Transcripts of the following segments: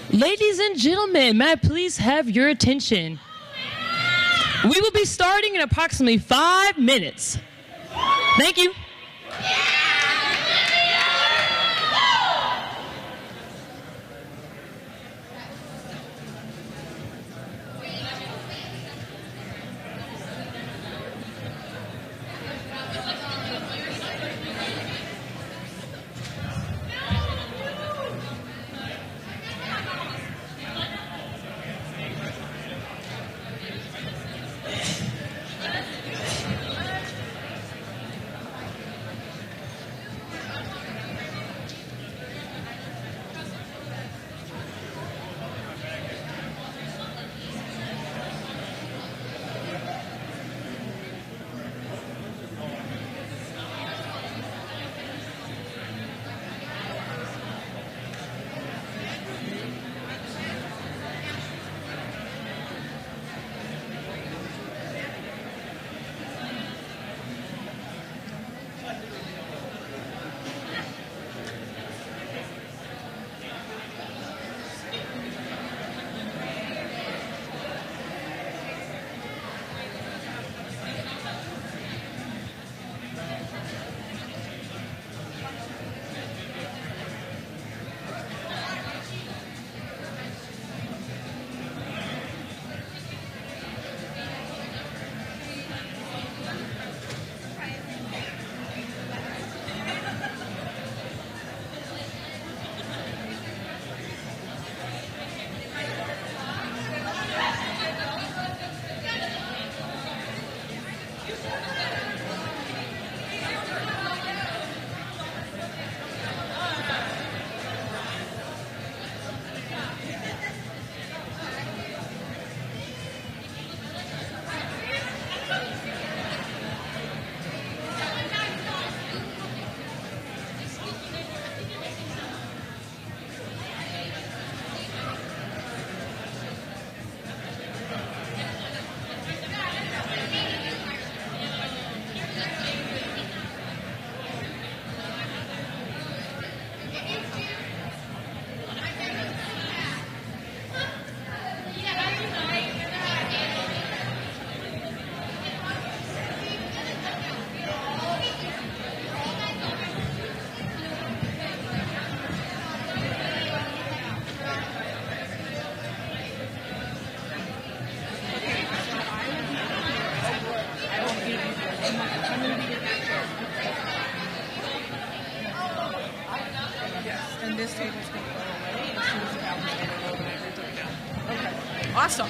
Ladies and gentlemen, may I please have your attention? We will be starting in approximately 5 minutes. Thank you. Awesome.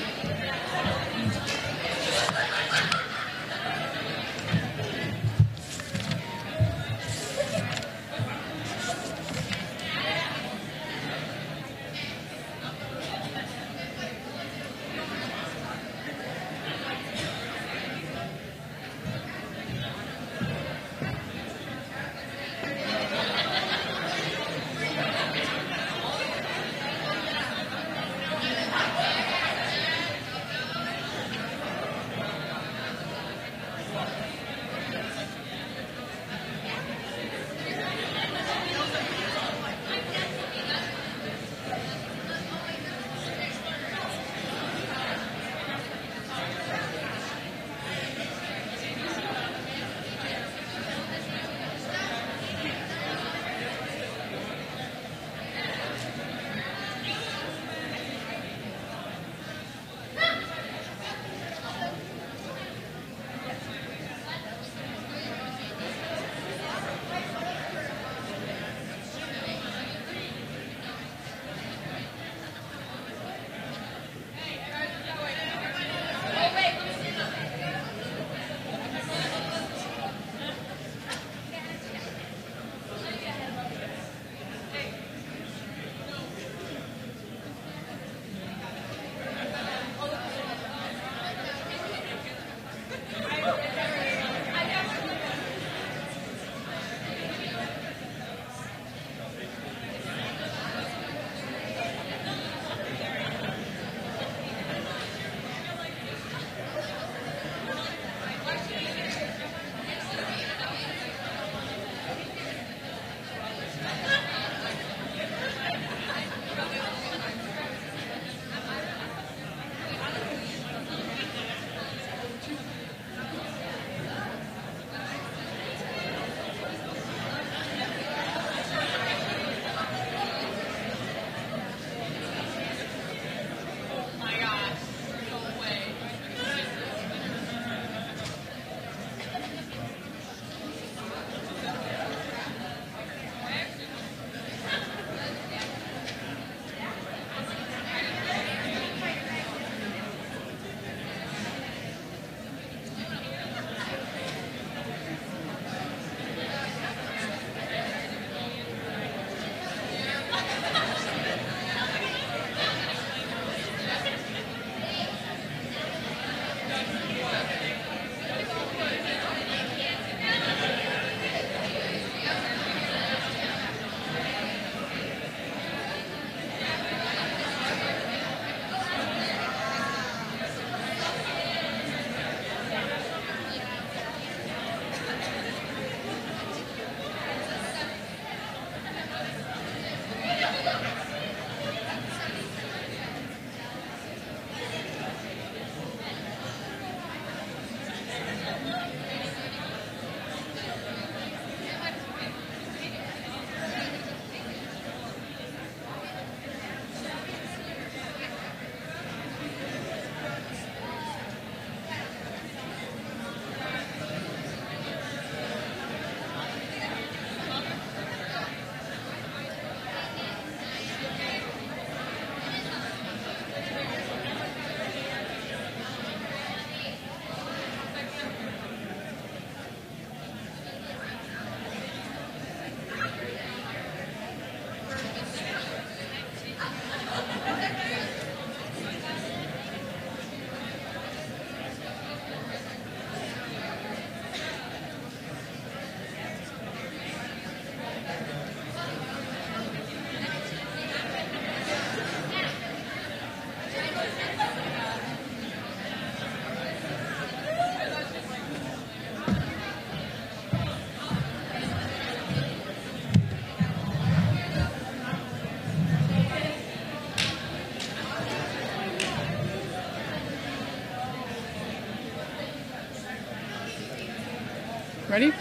Ready?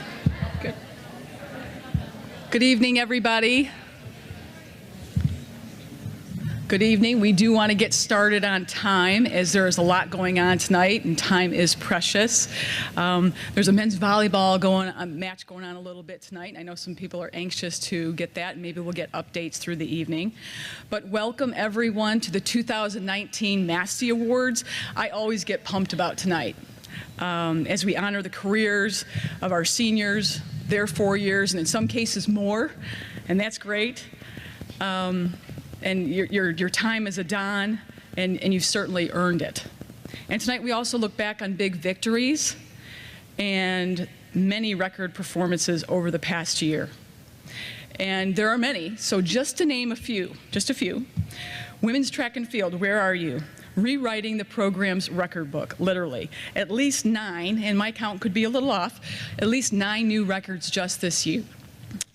Good. Good evening, everybody. Good evening. We do want to get started on time as there is a lot going on tonight and time is precious. There's a men's volleyball match going on a little bit tonight. I know some people are anxious to get that, and maybe we'll get updates through the evening. But welcome everyone to the 2019 Massey Awards. I always get pumped about tonight as we honor the careers of our seniors, their 4 years, and in some cases more, and that's great. And your time as a Don, and you've certainly earned it. And tonight we also look back on big victories and many record performances over the past year. And there are many, so just to name a few, just a few. Women's track and field, where are you? Rewriting the program's record book, literally. At least 9, and my count could be a little off, at least 9 new records just this year.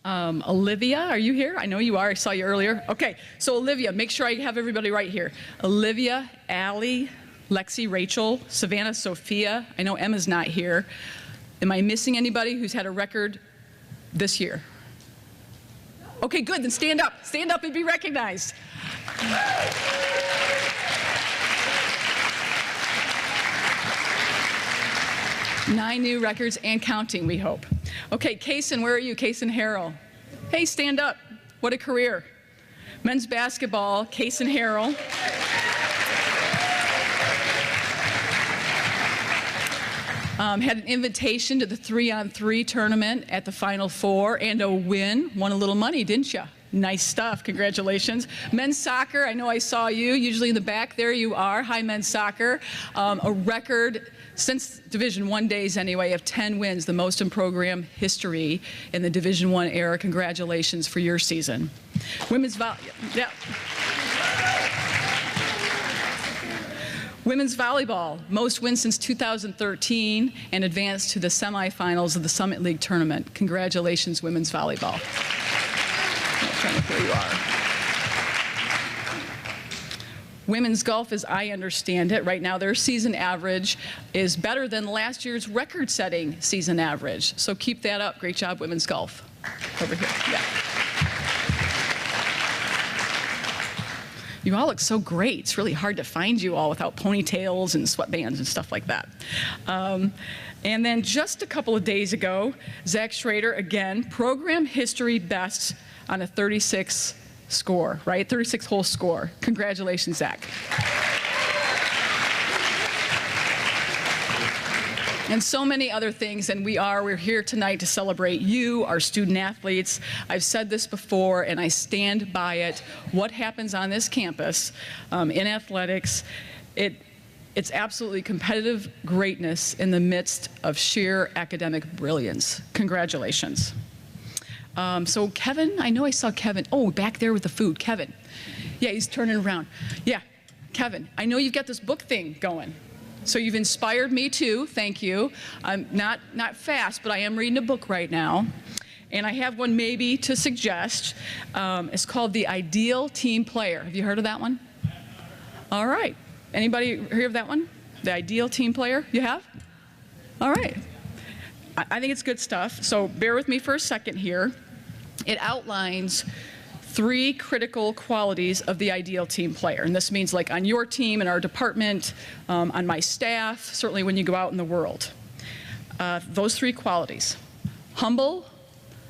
Olivia, are you here? I know you are. I saw you earlier. Okay, so Olivia, make sure I have everybody right here. Olivia, Allie, Lexi, Rachel, Savannah, Sophia. I know Emma's not here. Am I missing anybody who's had a record this year? Okay, good. Then stand up. Stand up and be recognized. 9 new records and counting, we hope. Okay, Kaysen, where are you? Kaysen Harrell. Hey, stand up. What a career. Men's basketball, Kaysen Harrell. Had an invitation to the 3-on-3 tournament at the Final Four and a win. Won a little money, didn't you? Nice stuff. Congratulations. Men's soccer, I know I saw you, usually in the back. There you are. Hi, men's soccer. A record since Division I days anyway of 10 wins, the most in program history in the Division I era. Congratulations for your season. Women's Women's volleyball, most wins since 2013 and advanced to the semifinals of the Summit League tournament. Congratulations, women's volleyball. Here you are. Women's golf, as I understand it, right now their season average is better than last year's record-setting season average. So keep that up. Great job, women's golf. Over here, yeah. You all look so great. It's really hard to find you all without ponytails and sweatbands and stuff like that. And then just a couple of days ago, Zach Schrader, again, program history best on a 36 score, right? 36-hole score. Congratulations, Zach. And so many other things, and we're here tonight to celebrate you, our student athletes. I've said this before, and I stand by it. What happens on this campus in athletics, it's absolutely competitive greatness in the midst of sheer academic brilliance. Congratulations. So Kevin, I know I saw Kevin. Oh, back there with the food, Kevin. Yeah, he's turning around. Yeah, Kevin, I know you've got this book thing going. So you've inspired me too, thank you. I'm not fast, but I am reading a book right now. And I have one maybe to suggest. It's called The Ideal Team Player. Have you heard of that one? All right. Anybody hear of that one? The Ideal Team Player? You have? All right. I think it's good stuff. So bear with me for a second here. It outlines 3 critical qualities of the ideal team player. And this means like on your team, in our department, on my staff, certainly when you go out in the world. Those 3 qualities: humble,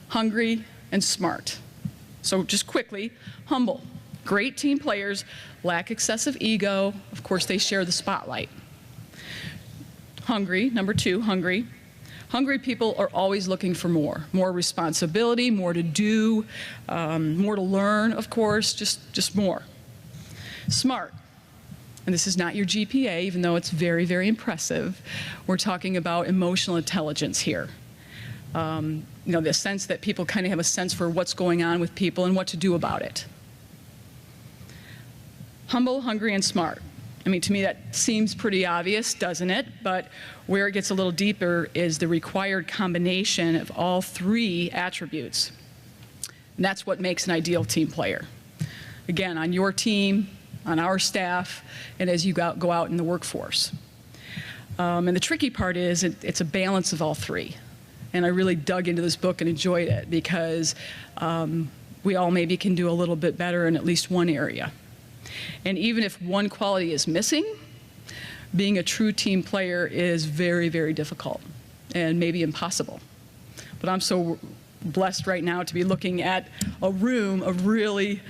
hungry, and smart. So just quickly, humble. Great team players lack excessive ego. Of course, they share the spotlight. Hungry, number 2, hungry. Hungry people are always looking for more responsibility, more to do, more to learn, of course, just more. Smart, and this is not your GPA, even though it's very, very impressive. We're talking about emotional intelligence here. You know, the sense that people kind of have a sense for what's going on with people and what to do about it. Humble, hungry, and smart. I mean, to me that seems pretty obvious, doesn't it? But where it gets a little deeper is the required combination of all 3 attributes. And that's what makes an ideal team player. Again, on your team, on our staff, and as you go out in the workforce. And the tricky part is it's a balance of all 3. And I really dug into this book and enjoyed it because we all maybe can do a little bit better in at least one area. And even if one quality is missing, being a true team player is very, very difficult and maybe impossible. But I'm so blessed right now to be looking at a room of really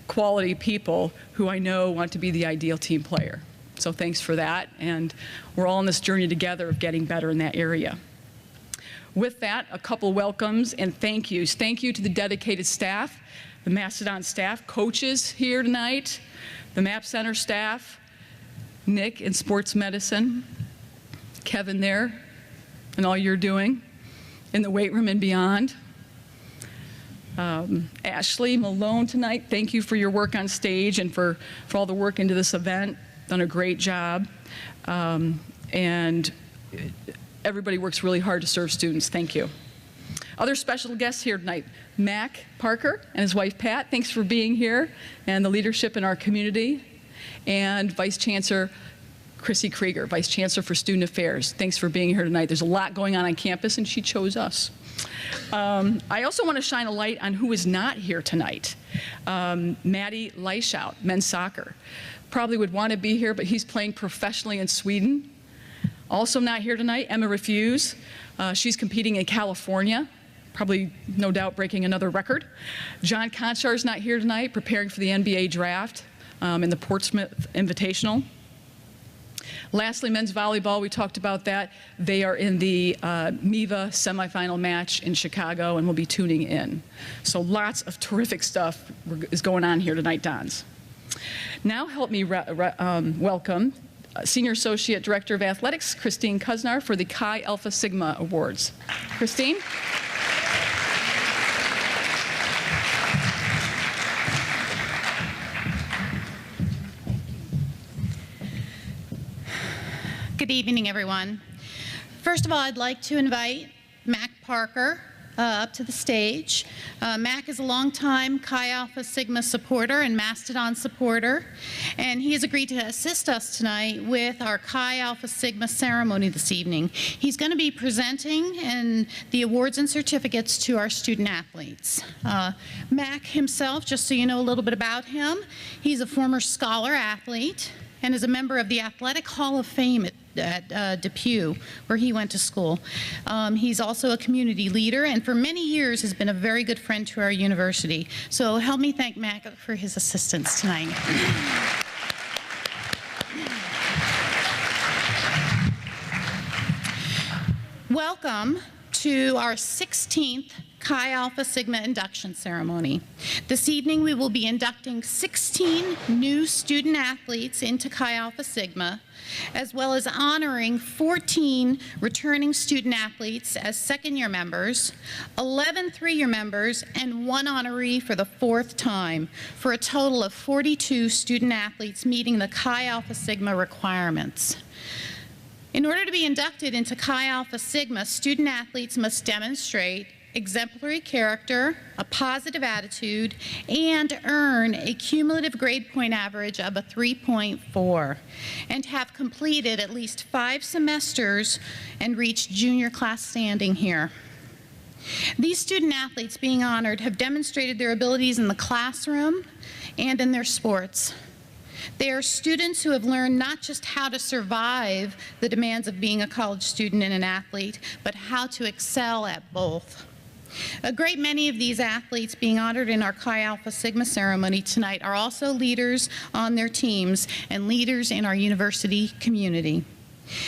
quality people who I know want to be the ideal team player. So thanks for that, and we're all on this journey together of getting better in that area. With that, a couple welcomes and thank yous. Thank you to the dedicated staff, the Mastodon staff, coaches here tonight, the MAP Center staff, Nick in sports medicine, Kevin there, and all you're doing in the weight room and beyond. Ashley Malone tonight, thank you for your work on stage and for all the work into this event. Done a great job. And everybody works really hard to serve students. Thank you. Other special guests here tonight, Mac Parker and his wife Pat, thanks for being here and the leadership in our community. And Vice Chancellor Chrissy Krieger, Vice Chancellor for Student Affairs. Thanks for being here tonight. There's a lot going on campus and she chose us. I also want to shine a light on who is not here tonight. Maddie Leishout, men's soccer. Probably would want to be here, but he's playing professionally in Sweden. Also not here tonight, Emma Refuse. She's competing in California, probably, no doubt, breaking another record. John Conchar's not here tonight, preparing for the NBA draft in the Portsmouth Invitational. Lastly, men's volleyball, we talked about that. They are in the MIVA semifinal match in Chicago and will be tuning in. So lots of terrific stuff is going on here tonight, Dons. Now help me welcome Senior Associate Director of Athletics, Christine Kusnar, for the Chi Alpha Sigma Awards. Christine? Good evening, everyone. First of all, I'd like to invite Mac Parker up to the stage. Mac is a longtime Chi Alpha Sigma supporter and Mastodon supporter, and he has agreed to assist us tonight with our Chi Alpha Sigma ceremony this evening. He's going to be presenting the awards and certificates to our student athletes. Mac himself, just so you know a little bit about him, he's a former scholar athlete and is a member of the Athletic Hall of Fame at Depew, where he went to school. He's also a community leader, and for many years has been a very good friend to our university. So help me thank Mac for his assistance tonight. Welcome to our 16th Chi Alpha Sigma induction ceremony. This evening we will be inducting 16 new student athletes into Chi Alpha Sigma, as well as honoring 14 returning student athletes as second-year members, 11 three-year members, and 1 honoree for the 4th time, for a total of 42 student athletes meeting the Chi Alpha Sigma requirements. In order to be inducted into Chi Alpha Sigma, student athletes must demonstrate exemplary character, a positive attitude, and earn a cumulative grade point average of a 3.4, and have completed at least 5 semesters and reached junior class standing here. These student athletes being honored have demonstrated their abilities in the classroom and in their sports. They are students who have learned not just how to survive the demands of being a college student and an athlete, but how to excel at both. A great many of these athletes being honored in our Chi Alpha Sigma ceremony tonight are also leaders on their teams and leaders in our university community.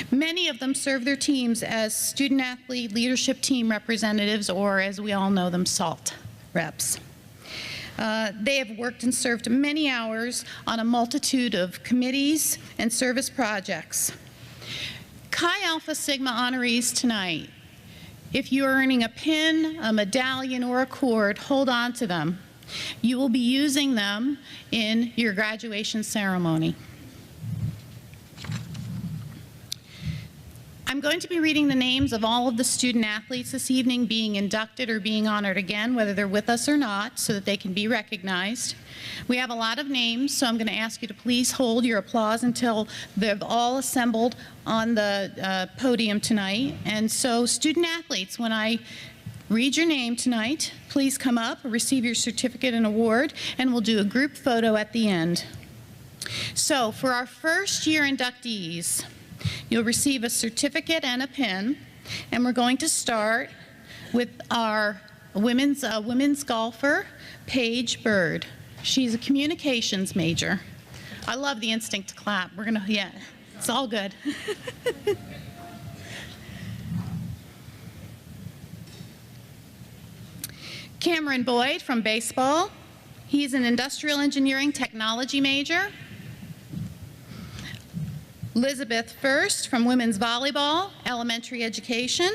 Many of them serve their teams as student athlete leadership team representatives, or as we all know them, SALT reps. They have worked and served many hours on a multitude of committees and service projects. Chi Alpha Sigma honorees tonight, if you are earning a pin, a medallion, or a cord, hold on to them. You will be using them in your graduation ceremony. I'm going to be reading the names of all of the student athletes this evening being inducted or being honored again, whether they're with us or not, so that they can be recognized. We have a lot of names, so I'm going to ask you to please hold your applause until they've all assembled on the podium tonight. And so, student athletes, when I read your name tonight, please come up, receive your certificate and award, and we'll do a group photo at the end. So, for our first year inductees, you'll receive a certificate and a pin, and we're going to start with our women's golfer, Paige Bird. She's a communications major. I love the instinct to clap. Yeah, it's all good. Cameron Boyd from baseball. He's an industrial engineering technology major. Elizabeth First from women's volleyball, elementary education.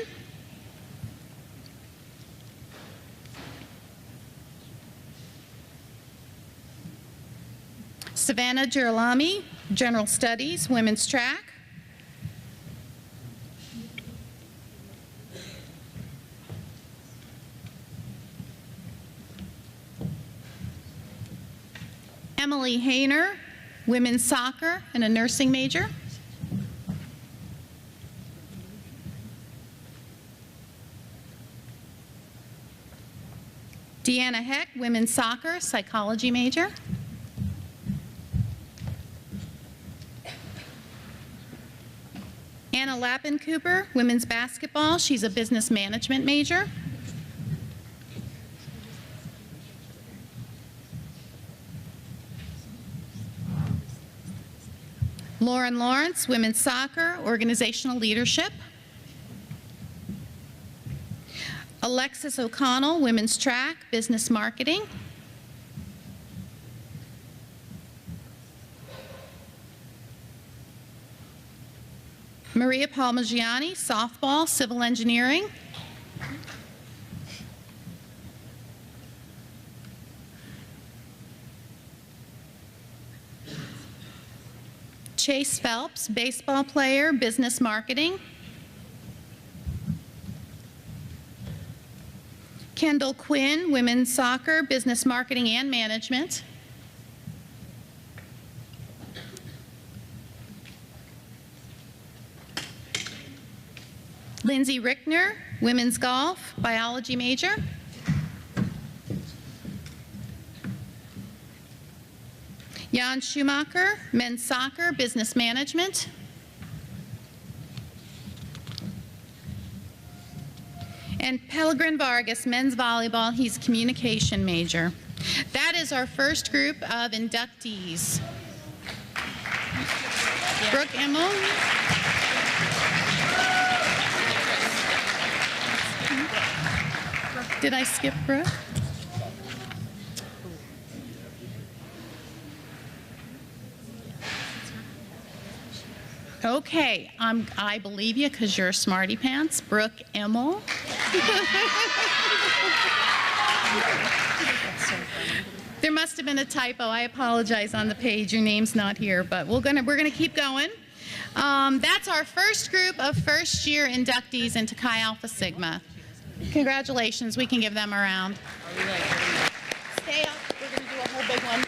Savannah Girolami, general studies, women's track. Emily Hayner, women's soccer and a nursing major. Deanna Heck, women's soccer, psychology major. Anna Lappin Cooper, women's basketball. She's a business management major. Lauren Lawrence, women's soccer, organizational leadership. Alexis O'Connell, women's track, business marketing. Maria Palmagiani, softball, civil engineering. Chase Phelps, baseball player, business marketing. Kendall Quinn, women's soccer, business marketing and management. Lindsay Rickner, women's golf, biology major. Jan Schumacher, men's soccer, business management. And Pellegrin Vargas, men's volleyball, he's communication major. That is our first group of inductees. Brooke Emmel. Did I skip Brooke? Okay, I believe you because you're a smarty pants. Brooke Emmel. There must have been a typo. I apologize on the page. Your name's not here, but we're gonna keep going. That's our first group of first-year inductees into Chi Alpha Sigma. Congratulations. We can give them a round. Stay up. We're gonna do a whole big one.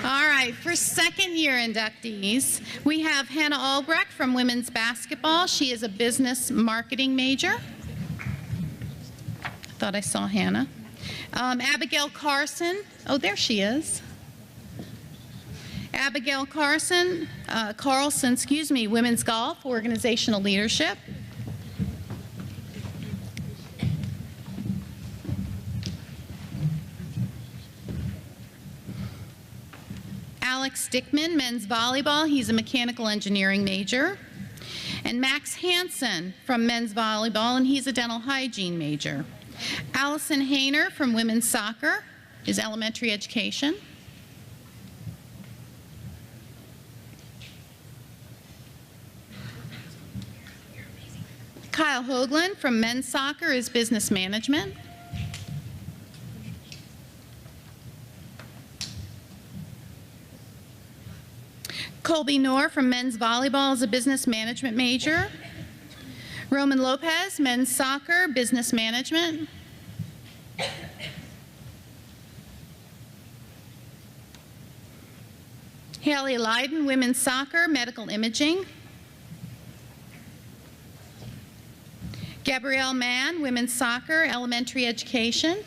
All right, for second-year inductees, we have Hannah Albrecht from women's basketball. She is a business marketing major. I thought I saw Hannah. Abigail Carlson. Oh, there she is. Abigail Carlson, women's golf, organizational leadership. Alex Dickman, men's volleyball. He's a mechanical engineering major. And Max Hansen from men's volleyball, and he's a dental hygiene major. Allison Hayner from women's soccer is elementary education. Kyle Hoagland from men's soccer is business management. Colby Knorr from men's volleyball is a business management major. Roman Lopez, men's soccer, business management. Haley Leiden, women's soccer, medical imaging. Gabrielle Mann, women's soccer, elementary education.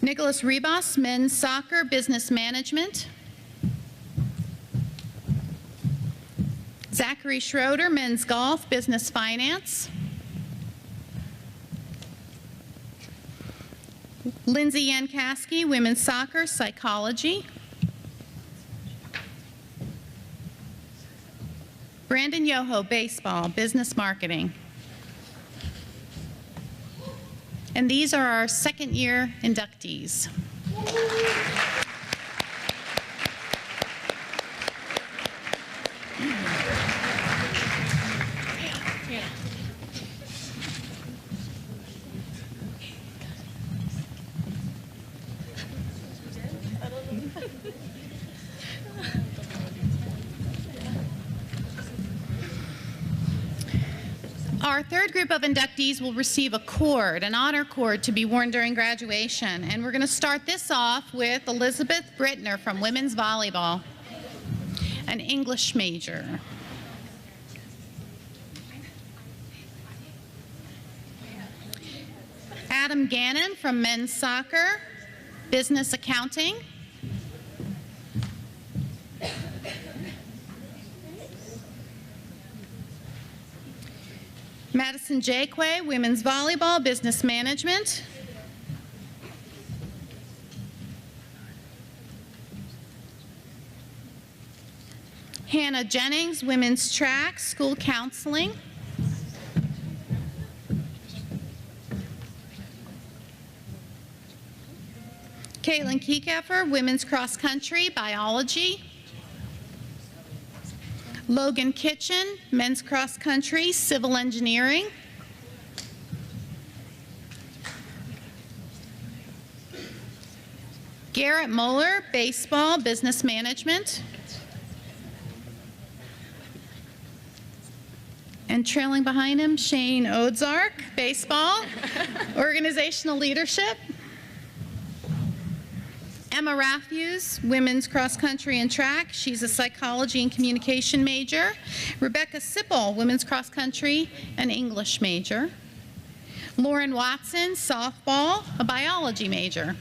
Nicholas Rebus, men's soccer, business management. Zachary Schroeder, men's golf, business finance. Lindsay Yankaski, women's soccer, psychology. Brandon Yoho, baseball, business marketing. And these are our second-year inductees. Our third group of inductees will receive a cord, an honor cord, to be worn during graduation. And we're going to start this off with Elizabeth Brittner from women's volleyball, an English major. Adam Gannon from men's soccer, business accounting. Madison Jaquay, women's volleyball, business management. Hannah Jennings, women's track, school counseling. Caitlin Kiekeffer, women's cross country, biology. Logan Kitchen, men's cross country, civil engineering. Garrett Moeller, baseball, business management. And trailing behind him, Shane Odzark, baseball, organizational leadership. Emma Rathews, women's cross country and track. She's a psychology and communication major. Rebecca Sipple, women's cross country and English major. Lauren Watson, softball, a biology major.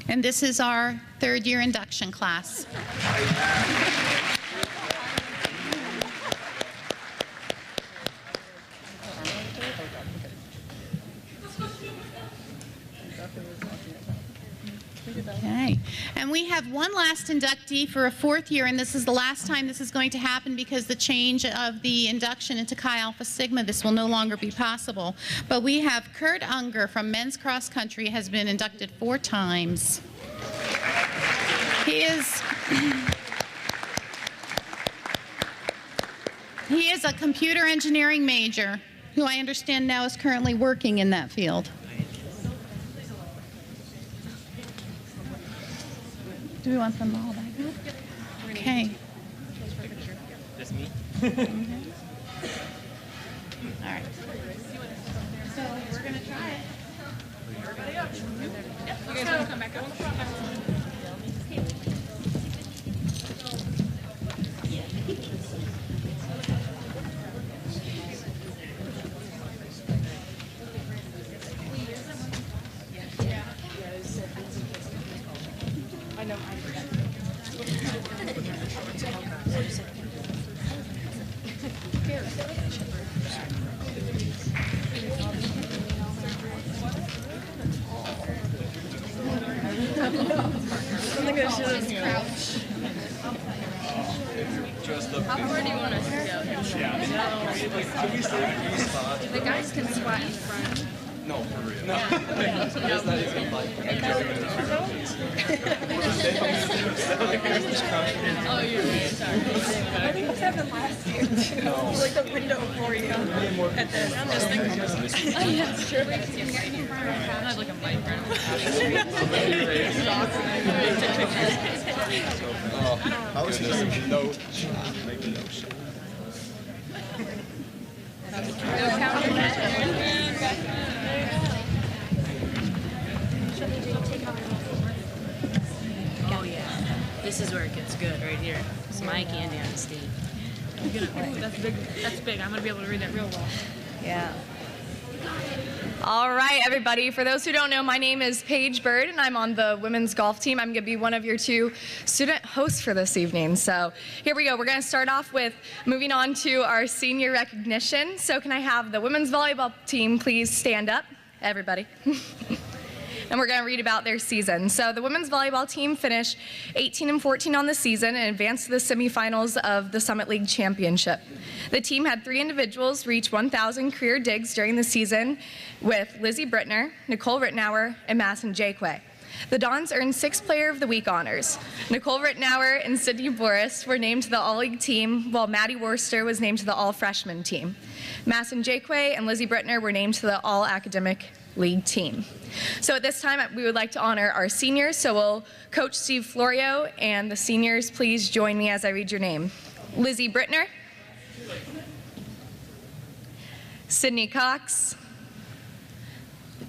And this is our third-year induction class. Okay, and we have one last inductee for a fourth year, and this is the last time this is going to happen because the change of the induction into Chi Alpha Sigma, this will no longer be possible. But we have Kurt Unger from men's cross country, has been inducted 4 times. He is a computer engineering major who I understand now is currently working in that field. Do we want them all back up? Okay. Just me? Okay. All right. So we're going to try it. Everybody up. Yep. You guys want to come back up? I know. How far do you want us to go? The guys can squat in front. No, for real. No. It's not even like Oh, you're right. Sorry. I think this happened last year too. Like the window for you at this. I'm just thinking. Yeah, it's true. I have like a mic right now. I was just no shot. Maybe no shot. Oh yeah, this is where it gets good right here. It's my candy on the stage. Ooh, that's big. That's big. I'm gonna be able to read that real well. Yeah. All right, everybody. For those who don't know, my name is Paige Bird, and I'm on the women's golf team. I'm going to be one of your 2 student hosts for this evening. So here we go. We're going to start off with moving on to our senior recognition. So can I have the women's volleyball team please stand up, everybody? And we're going to read about their season. So the women's volleyball team finished 18-14 on the season and advanced to the semifinals of the Summit League Championship. The team had 3 individuals reach 1,000 career digs during the season with Lizzie Brittner, Nicole Rittenauer, and Masson Jaquay. The Dons earned 6 Player of the Week honors. Nicole Rittenauer and Sydney Boris were named to the All-League team, while Maddie Worcester was named to the All-Freshman team. Masson Jaquay and Lizzie Brittner were named to the All-Academic League team. So at this time, we would like to honor our seniors. So will Coach Steve Florio and the seniors please join me as I read your name. Lizzie Brittner, Sydney Cox,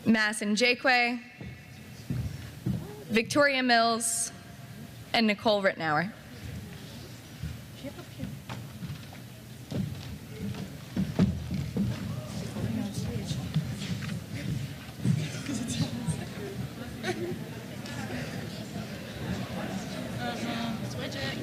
Masson Jaquay, Victoria Mills, and Nicole Rittenauer. Switch it.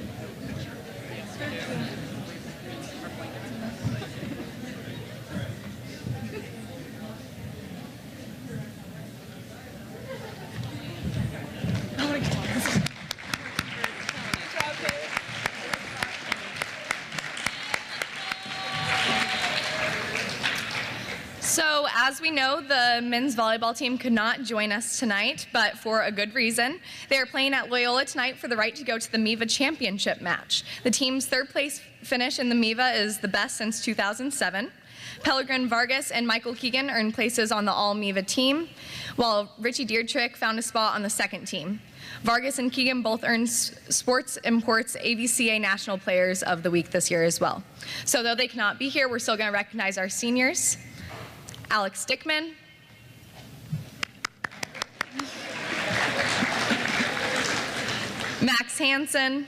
So as we know, the men's volleyball team could not join us tonight, but for a good reason. They are playing at Loyola tonight for the right to go to the MIVA championship match. The team's 3rd place finish in the MIVA is the best since 2007. Pellegrin Vargas and Michael Keegan earned places on the All-MIVA team, while Richie Dietrich found a spot on the 2nd team. Vargas and Keegan both earned Sports Imports AVCA National Players of the Week this year as well. So though they cannot be here, we're still going to recognize our seniors. Alex Dickman, Max Hansen,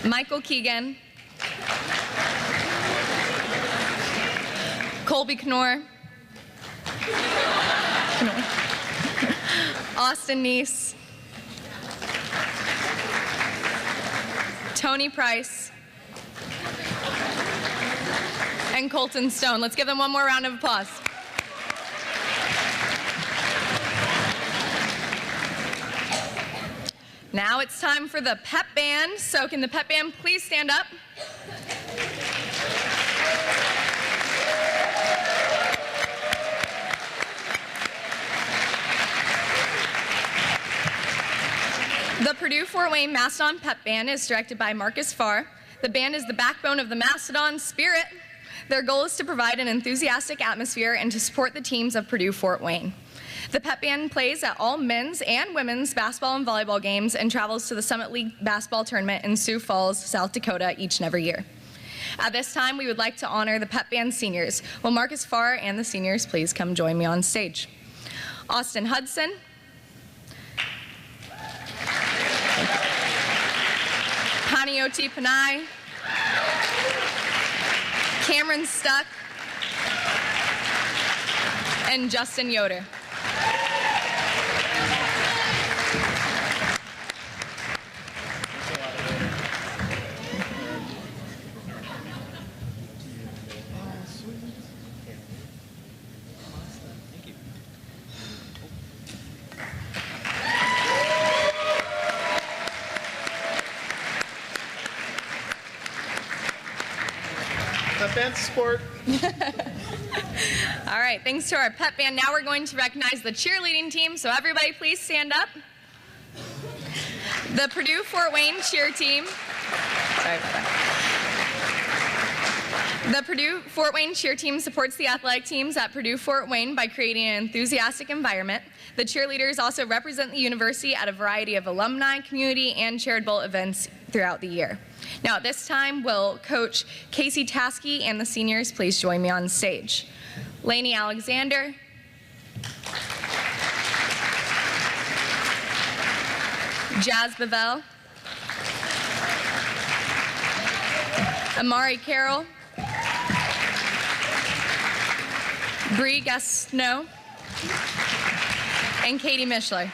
Michael Keegan, Colby Knorr, Austin Neese, Tony Price, and Colton Stone. Let's give them one more round of applause. Now it's time for the Pep Band. So can the Pep Band please stand up? The Purdue Fort Wayne Mastodon Pep Band is directed by Marcus Farr. The band is the backbone of the Mastodon spirit. Their goal is to provide an enthusiastic atmosphere and to support the teams of Purdue Fort Wayne. The Pep Band plays at all men's and women's basketball and volleyball games and travels to the Summit League basketball tournament in Sioux Falls, South Dakota each and every year. At this time, we would like to honor the Pep Band seniors. Will Marcus Farr and the seniors please come join me on stage? Austin Hudson, Panioti Panay, Cameron Stuck, and Justin Yoder. Pep Band support. All right, thanks to our Pep Band. Now we're going to recognize the cheerleading team, so everybody please stand up. The Purdue Fort Wayne cheer team. Sorry about that. The Purdue Fort Wayne cheer team supports the athletic teams at Purdue Fort Wayne by creating an enthusiastic environment. The cheerleaders also represent the university at a variety of alumni, community, and charitable events throughout the year. Now at this time, will Coach Casey Taskey and the seniors please join me on stage. Lainey Alexander, Jazz Bavell, Amari Carroll, Bree Gastineau, and Katie Mishler.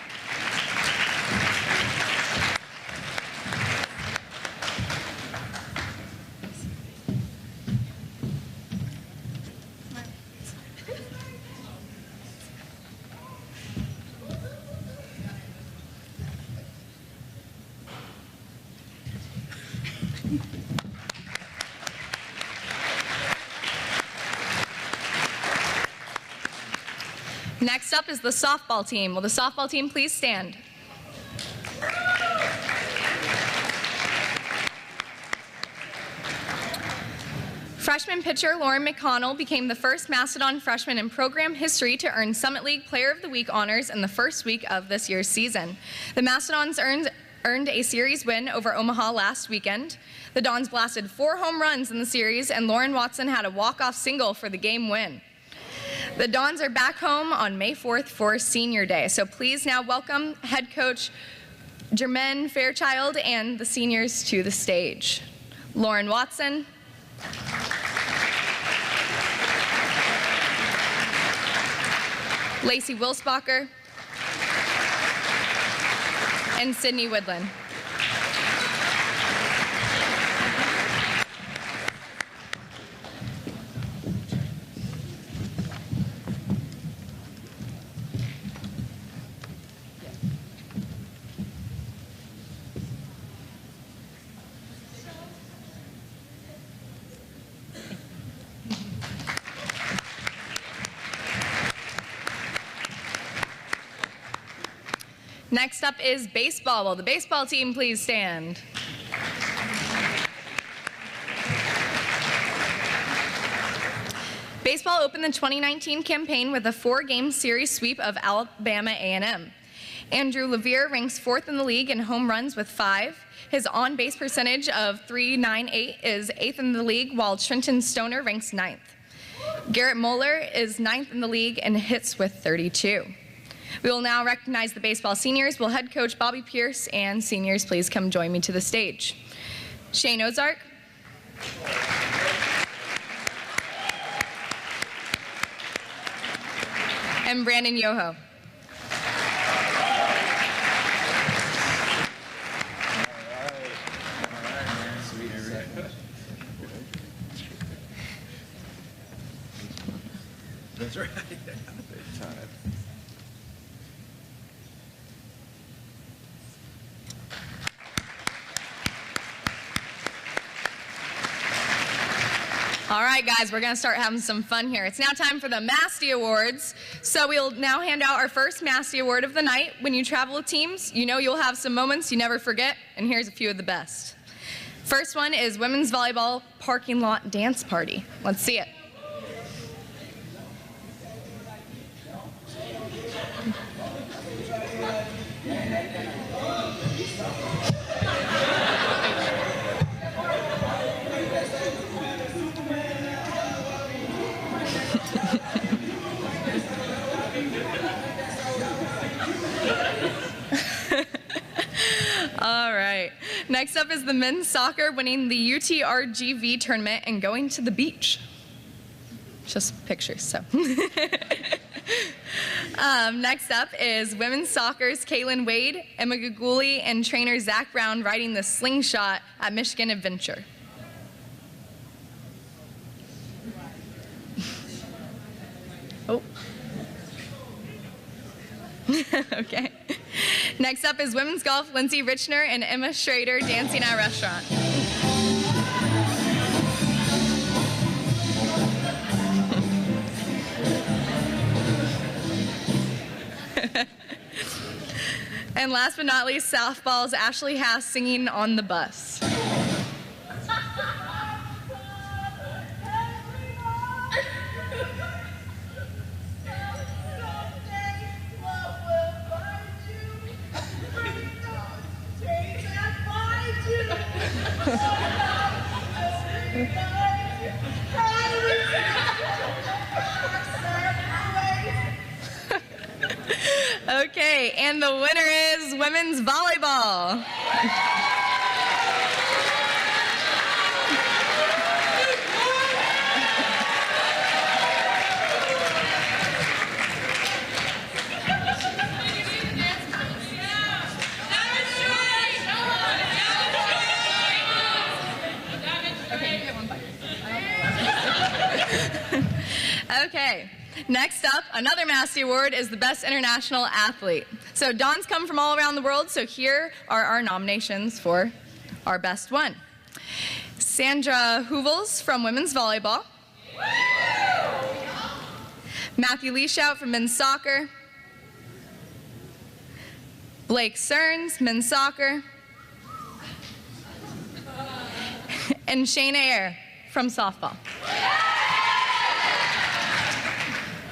Next up is the softball team. Will the softball team please stand? Freshman pitcher Lauren McConnell became the first Mastodon freshman in program history to earn Summit League Player of the Week honors in the first week of this year's season. The Mastodons earned a series win over Omaha last weekend. The Dons blasted 4 home runs in the series, and Lauren Watson had a walk-off single for the game win. The Dons are back home on May 4th for Senior Day, so please now welcome head coach Jermaine Fairchild and the seniors to the stage. Lauren Watson, Lacey Wilsbacher, and Sydney Woodland. Next up is baseball. Will the baseball team please stand? Baseball opened the 2019 campaign with a 4-game series sweep of Alabama A&M. Andrew Levere ranks 4th in the league in home runs with 5. His on-base percentage of .398 is 8th in the league, while Trenton Stoner ranks 9th. Garrett Moeller is 9th in the league in hits with 32. We will now recognize the baseball seniors. Will head coach Bobby Pierce and seniors please come join me to the stage. Shane Ozark. And Brandon Yoho. That's right. Big time. All right, guys, we're going to start having some fun here. It's now time for the Mastys Awards. So we'll now hand out our first Mastys Award of the night. When you travel with teams, you know you'll have some moments you never forget, and here's a few of the best. First one is Women's Volleyball Parking Lot Dance Party. Let's see it. All right. Next up is the men's soccer winning the UTRGV tournament and going to the beach. Just pictures, so. Next up is women's soccer's Kaylin Wade, Emma Guguli, and trainer Zach Brown riding the slingshot at Michigan Adventure. Oh. Okay. Next up is women's golf, Lindsay Richner and Emma Schrader dancing at a restaurant. And last but not least, softball's Ashley Haas singing On the Bus. Okay, and the winner is women's volleyball. Okay, next up, another Massey Award is the Best International Athlete. So Dons come from all around the world, so here are our nominations for our best one. Sandra Hoovels from women's volleyball. Matthew Leishout from men's soccer. Blake Stearns, men's soccer. And Shane Ayer from softball.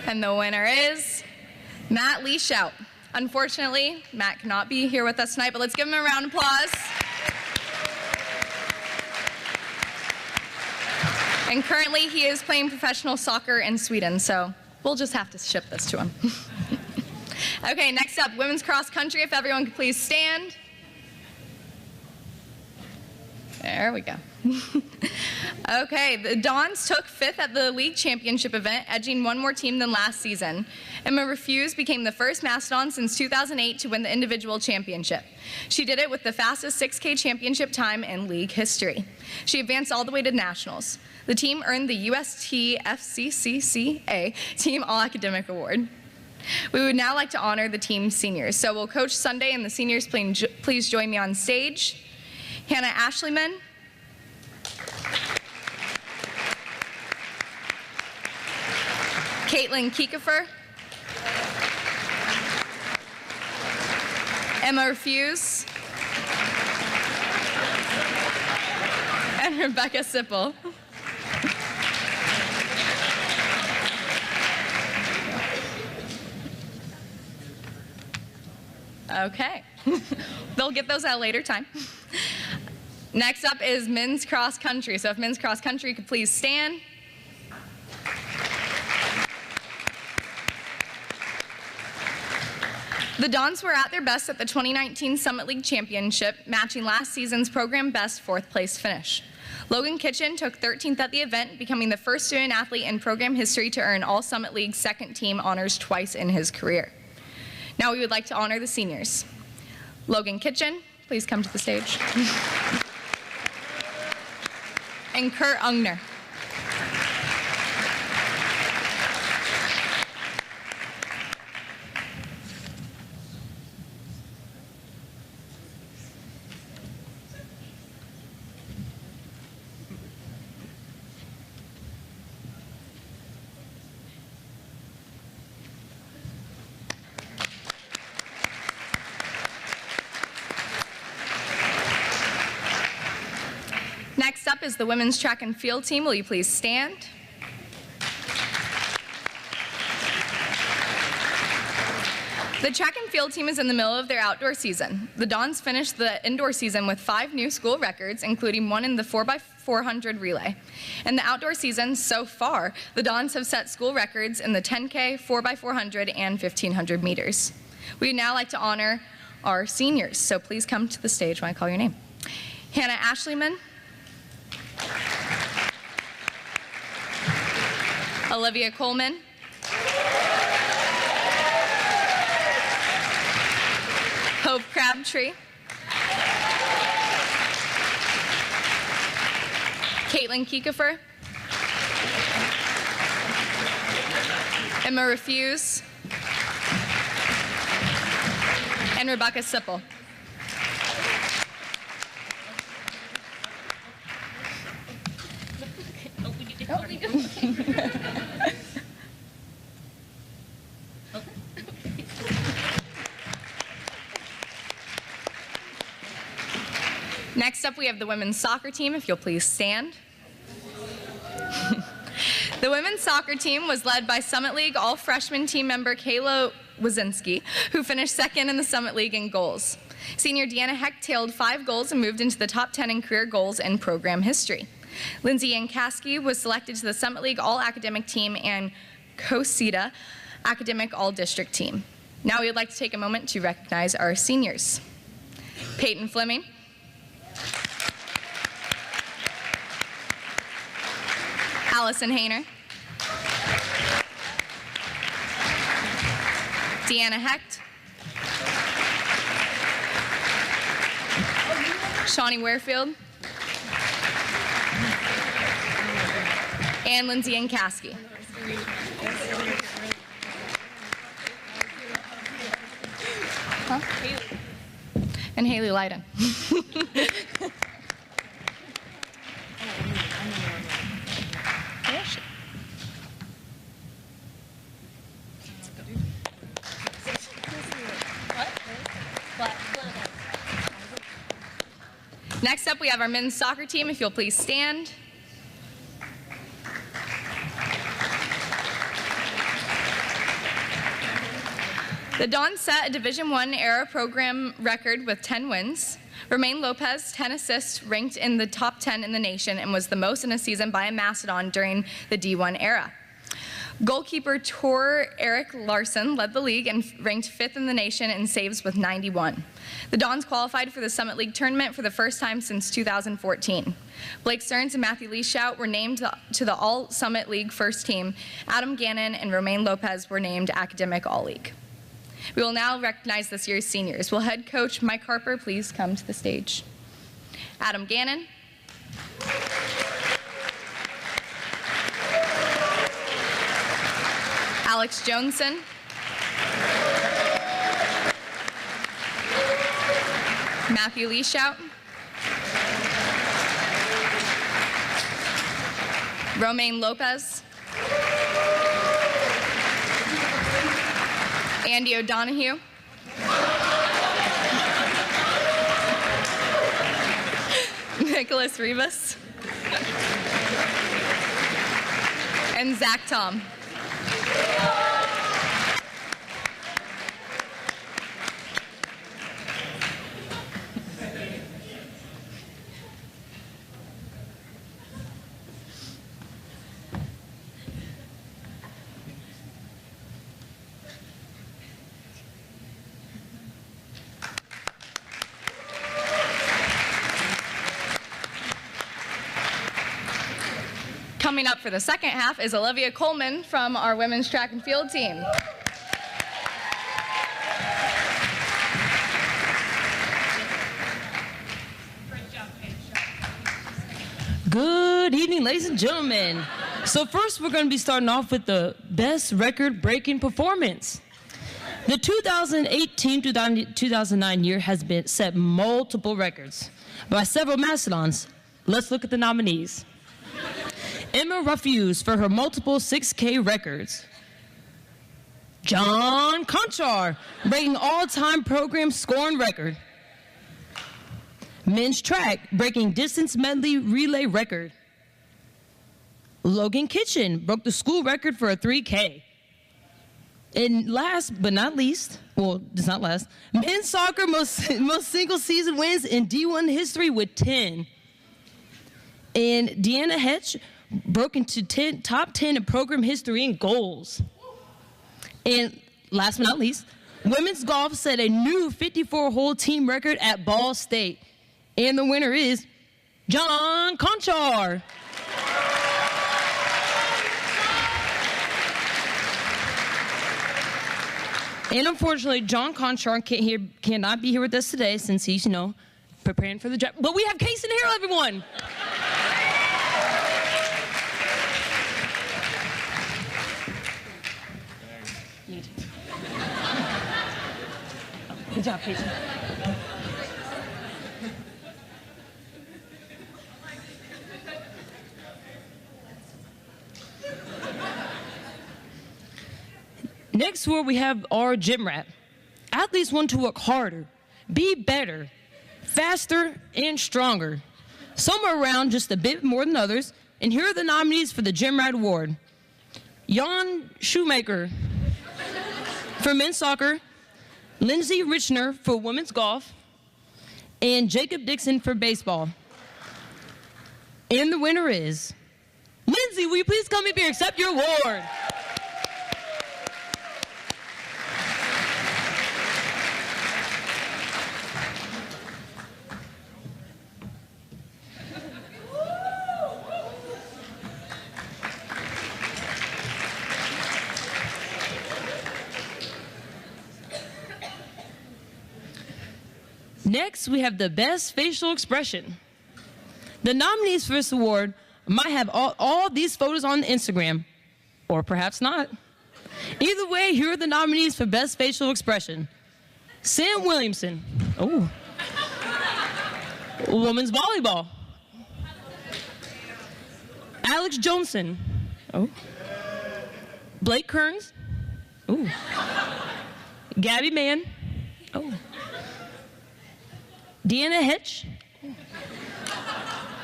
And the winner is Matt Leishout. Unfortunately, Matt cannot be here with us tonight, but let's give him a round of applause. And currently, he is playing professional soccer in Sweden, so we'll just have to ship this to him. Okay, next up, women's cross country. If everyone could please stand. There we go. Okay, the Dons took 5th at the league championship event, edging one more team than last season. Emma Refuse became the first Mastodon since 2008 to win the individual championship. She did it with the fastest 6K championship time in league history. She advanced all the way to nationals. The team earned the UST-FCCCA Team All-Academic Award. We would now like to honor the team's seniors. So will Coach Sunday and the seniors please join me on stage. Hannah Ashleyman. Caitlin Kiekefer. Emma Refuse. And Rebecca Sipple. Okay. They'll get those at a later time. Next up is men's cross country. So if men's cross country could please stand. The Dons were at their best at the 2019 Summit League Championship, matching last season's program best 4th place finish. Logan Kitchen took 13th at the event, becoming the first student athlete in program history to earn all Summit League second team honors twice in his career. Now we would like to honor the seniors. Logan Kitchen, please come to the stage. And Kurt Ungner. Next up is the women's track and field team. Will you please stand? The track and field team is in the middle of their outdoor season. The Dons finished the indoor season with 5 new school records, including one in the 4x400 relay. In the outdoor season so far, the Dons have set school records in the 10K, 4x400, and 1500 meters. We'd now like to honor our seniors, so please come to the stage when I call your name. Hannah Ashleyman. Olivia Coleman. Hope Crabtree. Caitlin Kiekefer. Emma Refuse. And Rebecca Sipple. Next up, we have the women's soccer team, if you'll please stand. The women's soccer team was led by Summit League all-freshman team member Kayla Wazinski, who finished second in the Summit League in goals. Senior Deanna Heck tailed 5 goals and moved into the top 10 in career goals in program history. Lindsay Yankowski was selected to the Summit League all-academic team and COSITA academic all-district team. Now we would like to take a moment to recognize our seniors. Peyton Fleming. Allison Hayner. Deanna Hecht. Shawnee Warefield. And Lindsay Yankowski. Huh? And Haley Leiden. Where is she? Next up, we have our men's soccer team, if you'll please stand. The Dons set a Division I era program record with 10 wins. Romaine Lopez, 10 assists, ranked in the top 10 in the nation and was the most in a season by a Mastodon during the D1 era. Goalkeeper Tor Eric Larson led the league and ranked 5th in the nation in saves with 91. The Dons qualified for the Summit League tournament for the first time since 2014. Blake Stearns and Matthew Leishout were named to the All-Summit League first team. Adam Gannon and Romaine Lopez were named Academic All-League. We will now recognize this year's seniors. Will head coach Mike Harper please come to the stage? Adam Gannon. Alex Joneson. Matthew Leishout. Romaine Lopez. Andy O'Donohue. Nicholas Rivas. And Zach Tom. Coming up for the second half is Olivia Coleman from our women's track and field team. Good evening, ladies and gentlemen. So first, we're going to be starting off with the best record-breaking performance. The 2008-2009 year has been set multiple records by several Mastodons. Let's look at the nominees. Emma Ruffuse for her multiple 6K records. John Conchar breaking all-time program scoring record. Men's track breaking distance medley relay record. Logan Kitchen broke the school record for a 3K. And last but not least, well, it's not last, men's soccer most single season wins in D1 history with 10. And Deanna Hetch broke into top 10 in program history in goals. And last but not least, women's golf set a new 54-hole team record at Ball State. And the winner is John Conchar. And unfortunately, John Conchar cannot be here with us today since he's, preparing for the draft. But we have Case and Harold, everyone. Good job, Peyton. Next word we have our gym rat. Athletes want to work harder, be better, faster, and stronger. Some are around just a bit more than others, and here are the nominees for the Gym Rat Award. Jan Shoemaker for men's soccer, Lindsay Richner for women's golf, and Jacob Dixon for baseball. And the winner is, Lindsay, will you please come up here and accept your award? Next, we have the best facial expression. The nominees for this award might have all these photos on Instagram, or perhaps not. Either way, here are the nominees for best facial expression. Sam Williamson, oh. Women's volleyball. Alex Johnson, oh. Blake Kearns, oh. Gabby Mann, oh. Deanna Hitch,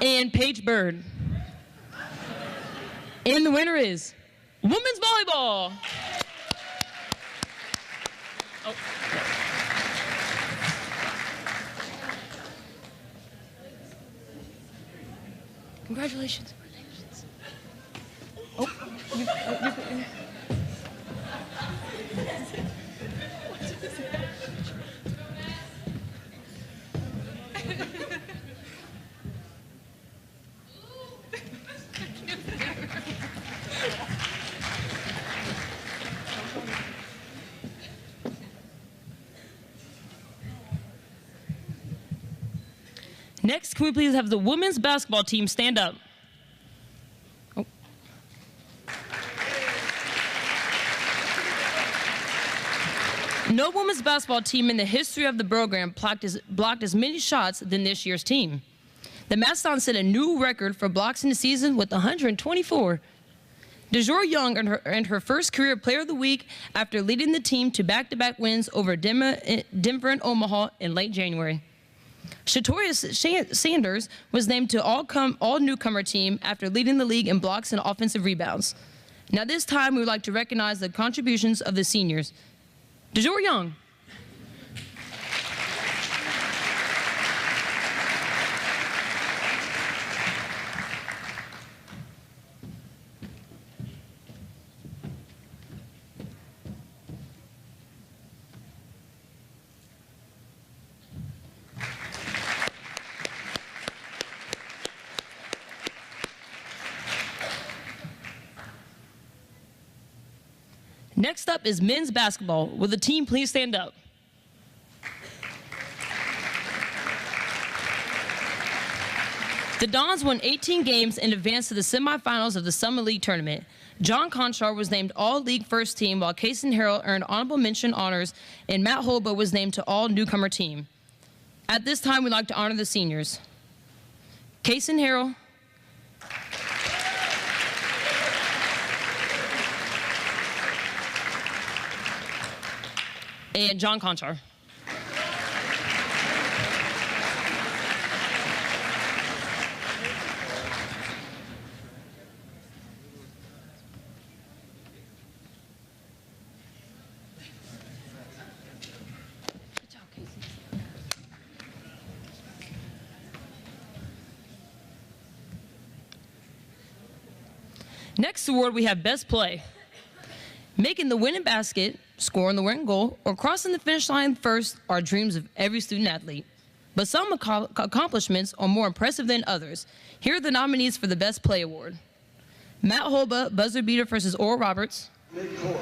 and Paige Bird. And the winner is women's volleyball. Oh. Congratulations. Oh, you. Next, can we please have the women's basketball team stand up? Oh. No women's basketball team in the history of the program blocked as many shots than this year's team. The Mastodons set a new record for blocks in the season with 124. DeJour Young earned her first career Player of the Week after leading the team to back-to-back wins over Denver and Omaha in late January. Shatoria Sanders was named to all-newcomer team after leading the league in blocks and offensive rebounds. Now this time, we would like to recognize the contributions of the seniors. DeJour Young. Next up is men's basketball. Will the team please stand up? The Dons won 18 games and advanced to the semifinals of the Summer League tournament. John Conchar was named All-League First Team, while Kason Harrell earned honorable mention honors, and Matt Holba was named to All-Newcomer Team. At this time, we'd like to honor the seniors. Kason Harrell, and John Conchar. Next award, we have Best Play. Making the winning basket, scoring the winning goal, or crossing the finish line first are dreams of every student athlete. But some accomplishments are more impressive than others. Here are the nominees for the Best Play Award. Matt Holba, buzzer beater versus Oral Roberts. Midcourt.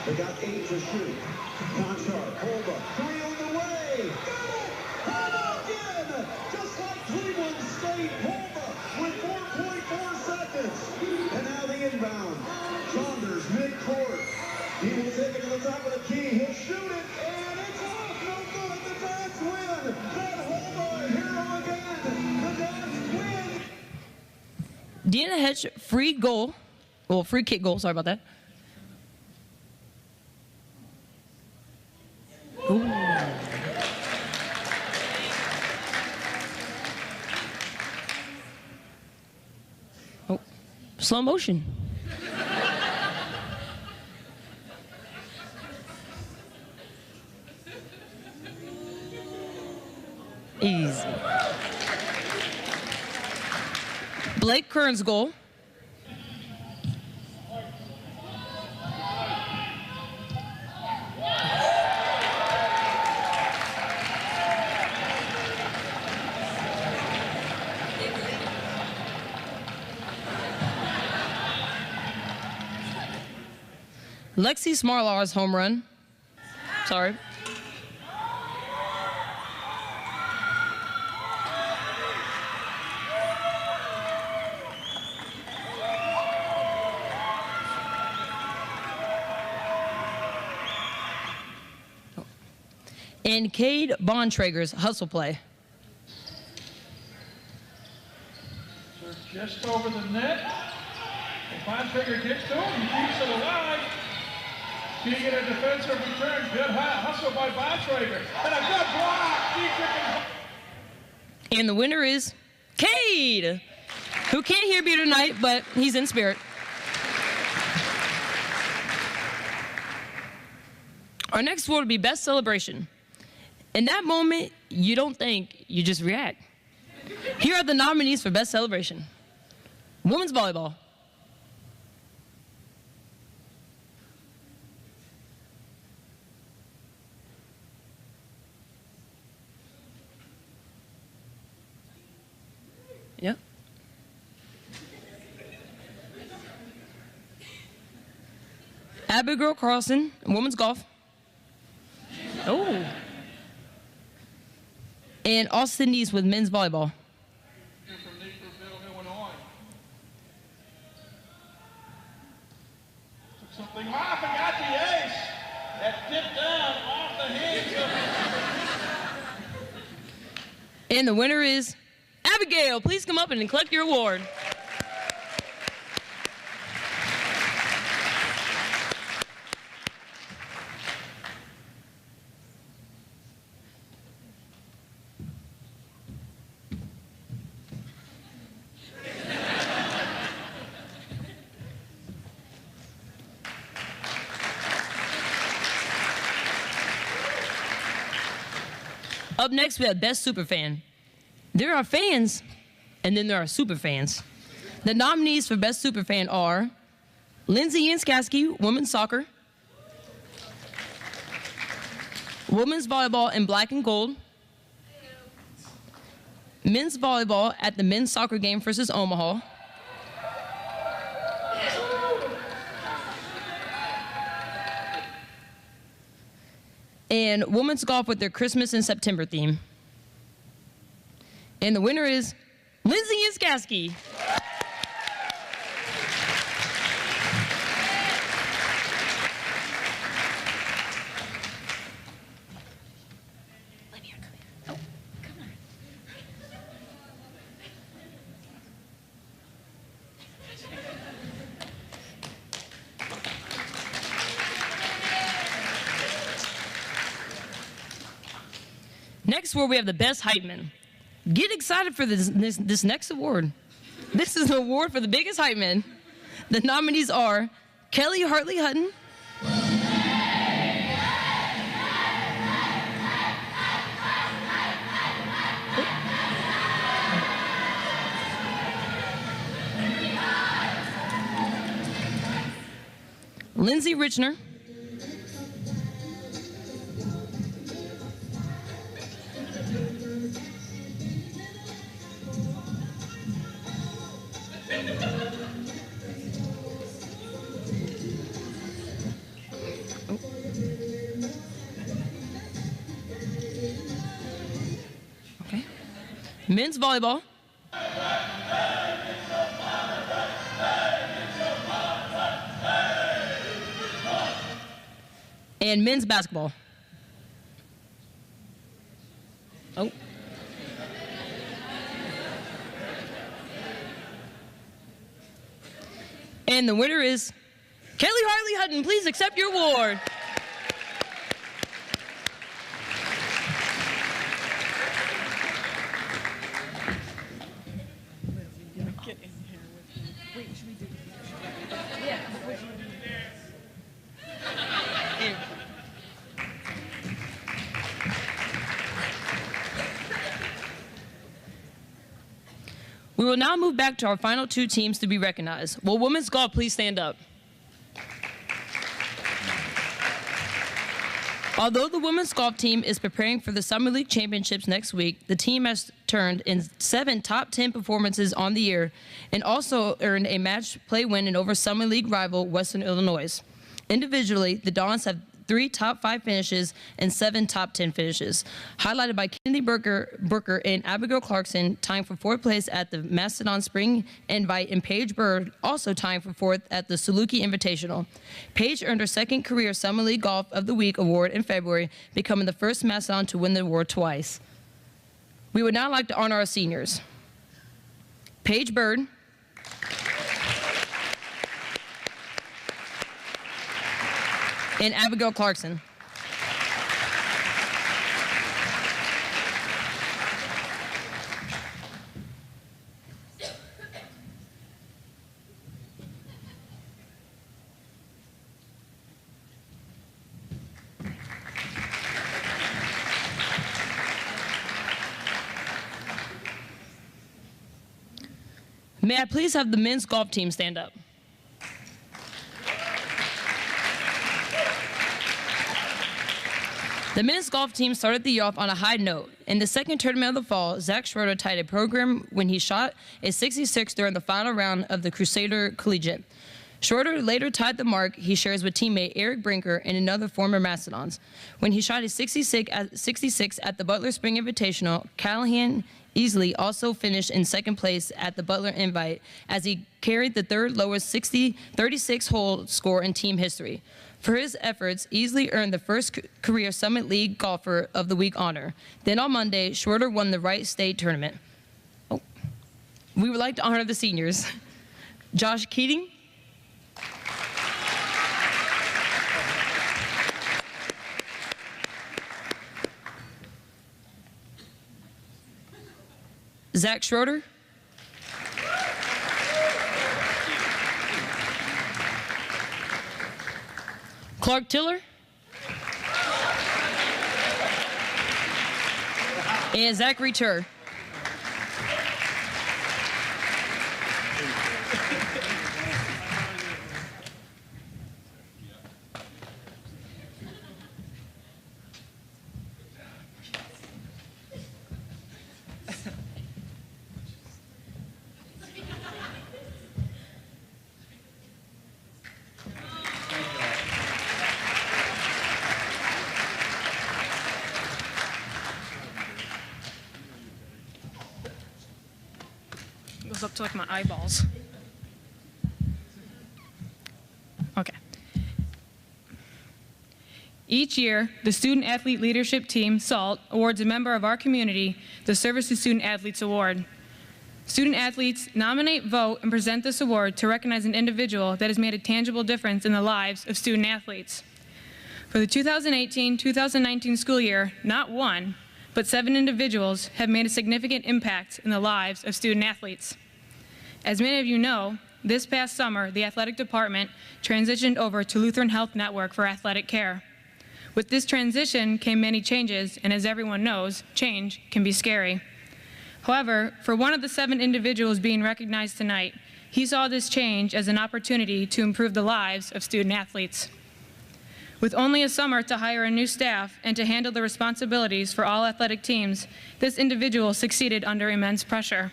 They got 8 to shoot. Conchar, Holba, 3 on the way. Holba again! Just like Cleveland State, Holba with 4.4 seconds. And now the inbound. Saunders, midcourt. He will take it to the top of the key. He'll shoot it, and it's off. No good. The Dons win. Matt Holba, hero again. The Dons win. Deanna Hitch, free kick goal, sorry about that. Ooh. Slow motion. Easy. Blake Kern's goal. Lexi Smarlar's home run. Sorry. And Cade Bontrager's hustle play. Just over the net. And Bontrager gets to him. He keeps it alive. Being in a defensive return. Good hustle by Bontrager. And a good block. And the winner is Cade, who can't hear me tonight, but he's in spirit. Our next award will be Best Celebration. In that moment, you don't think, you just react. Here are the nominees for Best Celebration. Women's volleyball. Yep. Abigail Carlson, women's golf. Oh. And Austin Neese with men's volleyball. From Naperville, Illinois. Took something off and got the ace. That dipped down off the hands of... And the winner is Abigail. Please come up and collect your award. Up next, we have Best Superfan. There are fans, and then there are superfans. The nominees for Best Superfan are Lindsay Yanskaski, women's soccer, women's volleyball in black and gold, men's volleyball at the men's soccer game versus Omaha, and women's golf with their Christmas and September theme. And the winner is Lindsay Yanskaski. Next award, we have the Best Heitmann. Get excited for this next award. This is an award for the biggest Heitmann. The nominees are Kelly Hartley Hutton, Lindsay Richner, men's volleyball, and men's basketball. Oh. And the winner is Kelly Hartley Hutton. Please accept your award. Get in here with me. Wait, should we do We will now move back to our final two teams to be recognized. Will women's golf please stand up? Although the women's golf team is preparing for the Summer League Championships next week, the team has turned in 7 top 10 performances on the year and also earned a match play win in over Summer League rival Western Illinois. Individually, the Dons have 3 top 5 finishes and 7 top 10 finishes, highlighted by Kennedy Brooker and Abigail Clarkson tying for 4th place at the Mastodon Spring Invite, and Paige Bird also tying for 4th at the Saluki Invitational. Paige earned her 2nd career Summer League Golf of the Week award in February, becoming the first Mastodon to win the award twice. We would now like to honor our seniors. Paige Bird, and Abigail Clarkson. May I please have the men's golf team stand up? The men's golf team started the year off on a high note. In the second tournament of the fall, Zach Schroeder tied a program when he shot a 66 during the final round of the Crusader Collegiate. Schroeder later tied the mark he shares with teammate Eric Brinker and another former Mastodons. When he shot a 66 at the Butler Spring Invitational, Callahan Easley also finished in 2nd place at the Butler Invite as he carried the 3rd lowest 36-hole score in team history. For his efforts, Easley earned the first career Summit League Golfer of the Week honor. Then on Monday, Schroeder won the Wright State Tournament. We would like to honor the seniors. Josh Keating, Zach Schroeder, Clark Tiller, and Zachary Tur. Up to like my eyeballs. Okay. Each year, the Student Athlete Leadership Team, SALT, awards a member of our community the Service to Student Athletes Award. Student athletes nominate, vote, and present this award to recognize an individual that has made a tangible difference in the lives of student athletes. For the 2018-2019 school year, not 1, but 7 individuals have made a significant impact in the lives of student athletes. As many of you know, this past summer, the athletic department transitioned over to Lutheran Health Network for athletic care. With this transition came many changes, and as everyone knows, change can be scary. However, for one of the 7 individuals being recognized tonight, he saw this change as an opportunity to improve the lives of student athletes. With only a summer to hire a new staff and to handle the responsibilities for all athletic teams, this individual succeeded under immense pressure.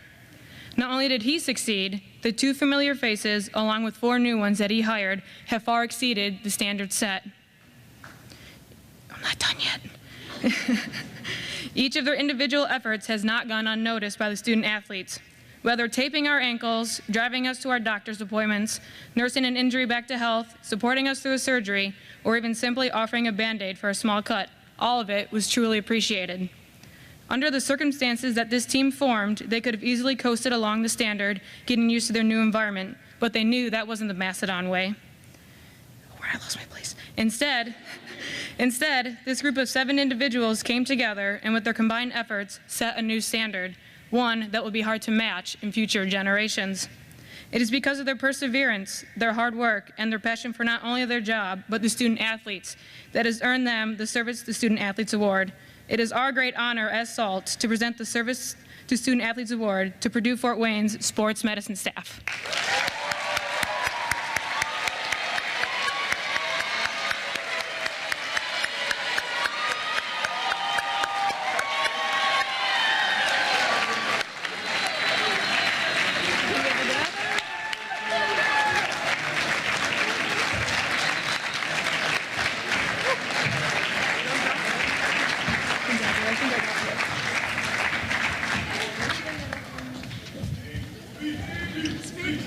Not only did he succeed, the 2 familiar faces, along with 4 new ones that he hired, have far exceeded the standard set. I'm not done yet. Each of their individual efforts has not gone unnoticed by the student athletes. Whether taping our ankles, driving us to our doctor's appointments, nursing an injury back to health, supporting us through a surgery, or even simply offering a Band-Aid for a small cut, all of it was truly appreciated. Under the circumstances that this team formed, they could have easily coasted along the standard, getting used to their new environment, but they knew that wasn't the Mastodon way. Where I lost my place. Instead, this group of 7 individuals came together and with their combined efforts set a new standard, one that will be hard to match in future generations. It is because of their perseverance, their hard work, and their passion for not only their job, but the student athletes that has earned them the Service to Student Athletes Award. It is our great honor as SALT to present the Service to Student Athletes Award to Purdue Fort Wayne's sports medicine staff.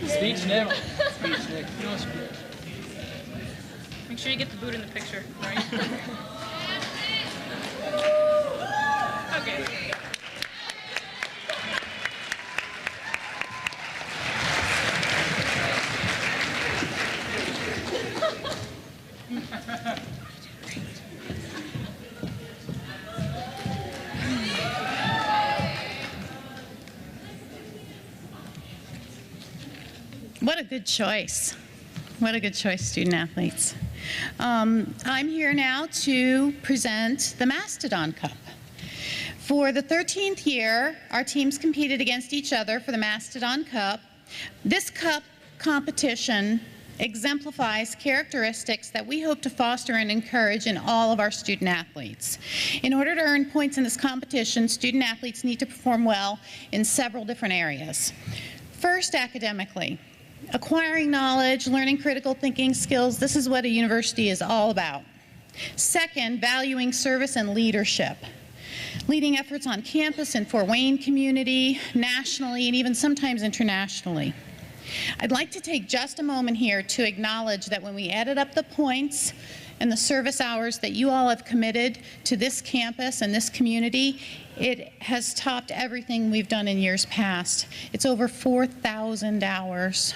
Speech, Nick. Speech, Nick. No speech. Make sure you get the boot in the picture, right? Okay. What a good choice. What a good choice, student athletes. I'm here now to present the Mastodon Cup. For the 13th year, our teams competed against each other for the Mastodon Cup. This cup competition exemplifies characteristics that we hope to foster and encourage in all of our student athletes. In order to earn points in this competition, student athletes need to perform well in several different areas. First, academically. Acquiring knowledge, learning critical thinking skills, this is what a university is all about. Second, valuing service and leadership. Leading efforts on campus and Fort Wayne community, nationally, and even sometimes internationally. I'd like to take just a moment here to acknowledge that when we added up the points and the service hours that you all have committed to this campus and this community, it has topped everything we've done in years past. It's over 4,000 hours.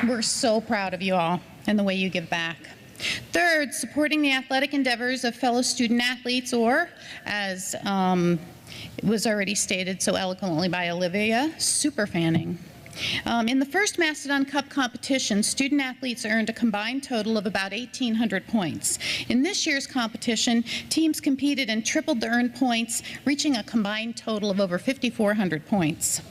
We're so proud of you all and the way you give back. Third, supporting the athletic endeavors of fellow student athletes, or as it was already stated so eloquently by Olivia, super fanning. In the first Mastodon Cup competition, student athletes earned a combined total of about 1,800 points. In this year's competition, teams competed and tripled the earned points, reaching a combined total of over 5,400 points.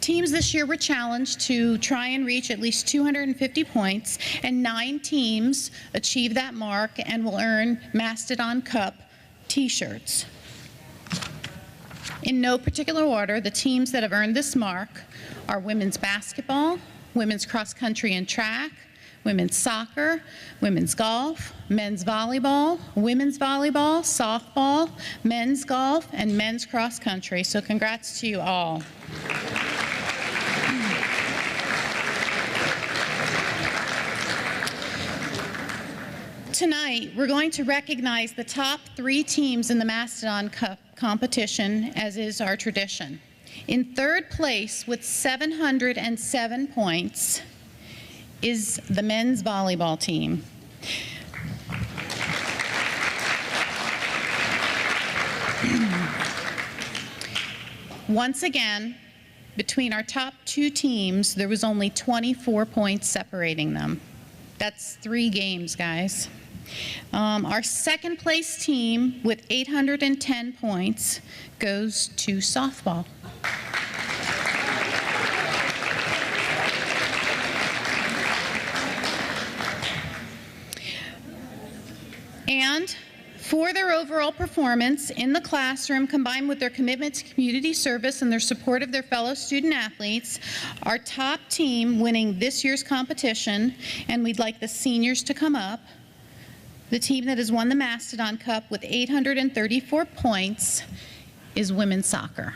Teams this year were challenged to try and reach at least 250 points, and 9 teams achieved that mark and will earn Mastodon Cup t-shirts. In no particular order, the teams that have earned this mark are women's basketball, women's cross country and track, women's soccer, women's golf, men's volleyball, women's volleyball, softball, men's golf, and men's cross country. So congrats to you all. Tonight, we're going to recognize the top 3 teams in the Mastodon Cup competition, as is our tradition. In third place with 707 points is the men's volleyball team. Once again, between our top 2 teams, there was only 24 points separating them. That's 3 games, guys. Our second place team with 810 points goes to softball. And for their overall performance in the classroom, combined with their commitment to community service and their support of their fellow student athletes, our top team winning this year's competition, and we'd like the seniors to come up, the team that has won the Mastodon Cup with 834 points is women's soccer.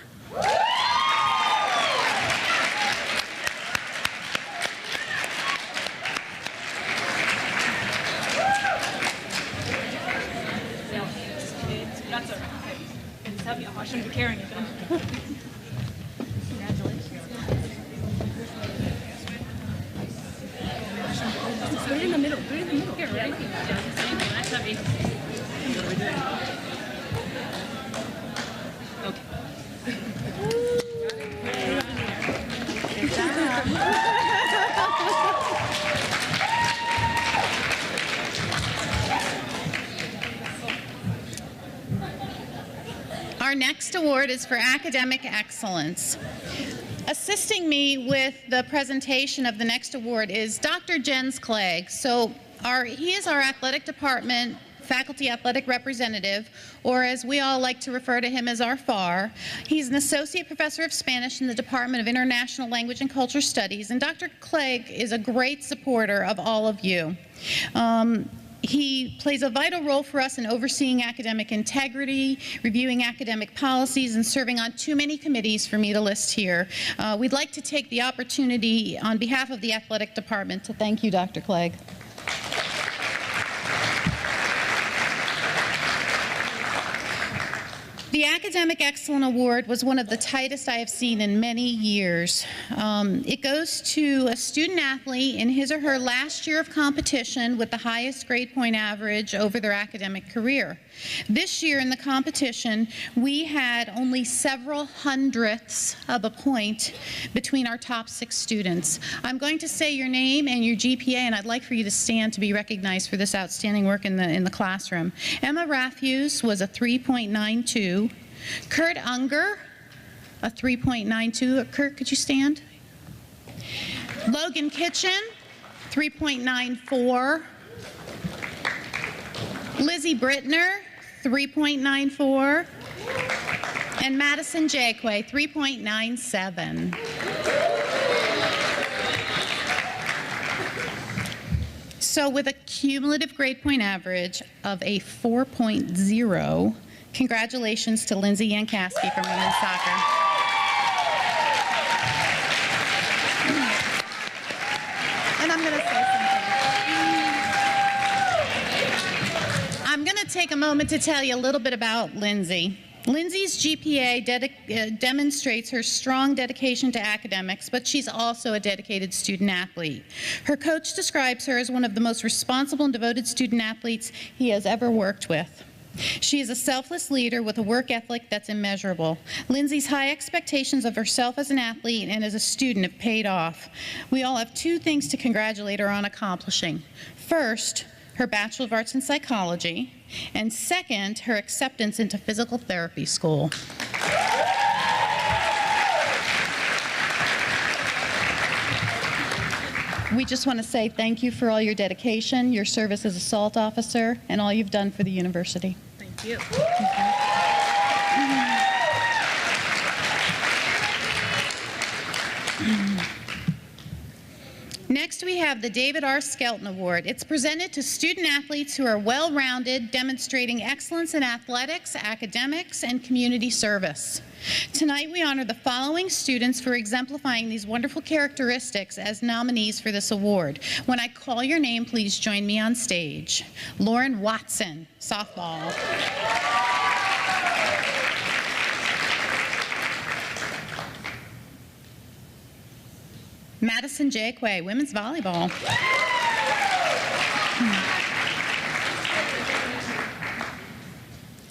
That's all right. It's heavy. I shouldn't be carrying it then. Put it in the middle. Put it in the middle. Here, right? That's heavy. Our next award is for academic excellence. Assisting me with the presentation of the next award is Dr. Jens Clegg. So he is our athletic department faculty athletic representative, or as we all like to refer to him as our FAR. He's an associate professor of Spanish in the Department of International Language and Culture Studies, and Dr. Clegg is a great supporter of all of you. He plays a vital role for us in overseeing academic integrity, reviewing academic policies, and serving on too many committees for me to list here. We'd like to take the opportunity on behalf of the athletic department to thank you, Dr. Clegg. The Academic Excellence Award was one of the tightest I have seen in many years. It goes to a student athlete in his or her last year of competition with the highest grade point average over their academic career. This year in the competition, we had only several hundredths of a point between our top 6 students. I'm going to say your name and your GPA, and I'd like for you to stand to be recognized for this outstanding work in the classroom. Emma Rathhughes was a 3.92. Kurt Unger, a 3.92. Kurt, could you stand? Logan Kitchen, 3.94. Lizzie Brittner, 3.94. And Madison Jaquay, 3.97. So with a cumulative grade point average of a 4.0, congratulations to Lindsay Yankaski from women's soccer. And I'm going to say something. I'm going to take a moment to tell you a little bit about Lindsay. Lindsay's GPA demonstrates her strong dedication to academics, but she's also a dedicated student athlete. Her coach describes her as one of the most responsible and devoted student athletes he has ever worked with. She is a selfless leader with a work ethic that's immeasurable. Lindsay's high expectations of herself as an athlete and as a student have paid off. We all have 2 things to congratulate her on accomplishing. First, her Bachelor of Arts in Psychology, and second, her acceptance into physical therapy school. We just want to say thank you for all your dedication, your service as a SALT officer, and all you've done for the university. Thank you. Next, we have the David R. Skelton Award. It's presented to student athletes who are well-rounded, demonstrating excellence in athletics, academics, and community service. Tonight, we honor the following students for exemplifying these wonderful characteristics as nominees for this award. When I call your name, please join me on stage. Lauren Watson, softball. Madison Jaquay, women's volleyball.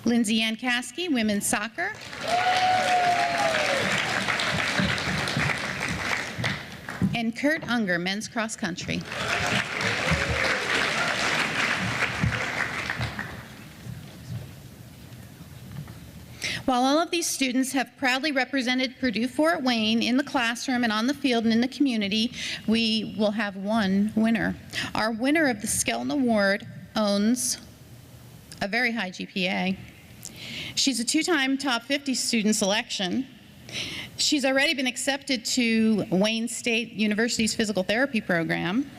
Lindsay Yankaski, women's soccer. And Kurt Unger, men's cross country. While all of these students have proudly represented Purdue-Fort Wayne in the classroom and on the field and in the community, we will have one winner. Our winner of the Skelton Award owns a very high GPA. She's a 2-time top 50 student selection. She's already been accepted to Wayne State University's physical therapy program.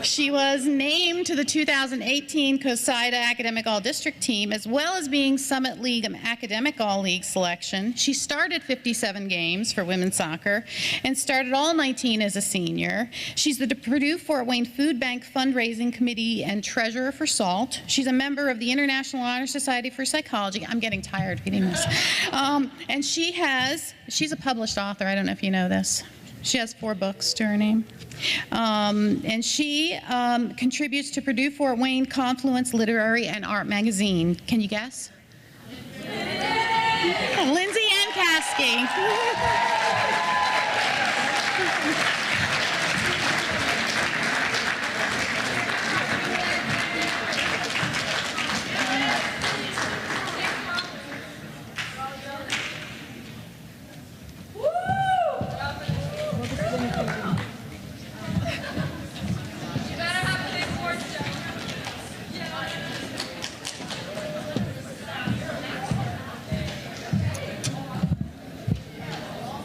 She was named to the 2018 COSIDA Academic All-District team, as well as being Summit League Academic All-League selection. She started 57 games for women's soccer and started all 19 as a senior. She's the Purdue-Fort Wayne Food Bank Fundraising Committee and treasurer for SALT. She's a member of the International Honor Society for Psychology. I'm getting tired reading this. And she's a published author. I don't know if you know this. She has 4 books to her name. And she contributes to Purdue-Fort Wayne Confluence Literary and Art Magazine. Can you guess? Lindsay Yankaski.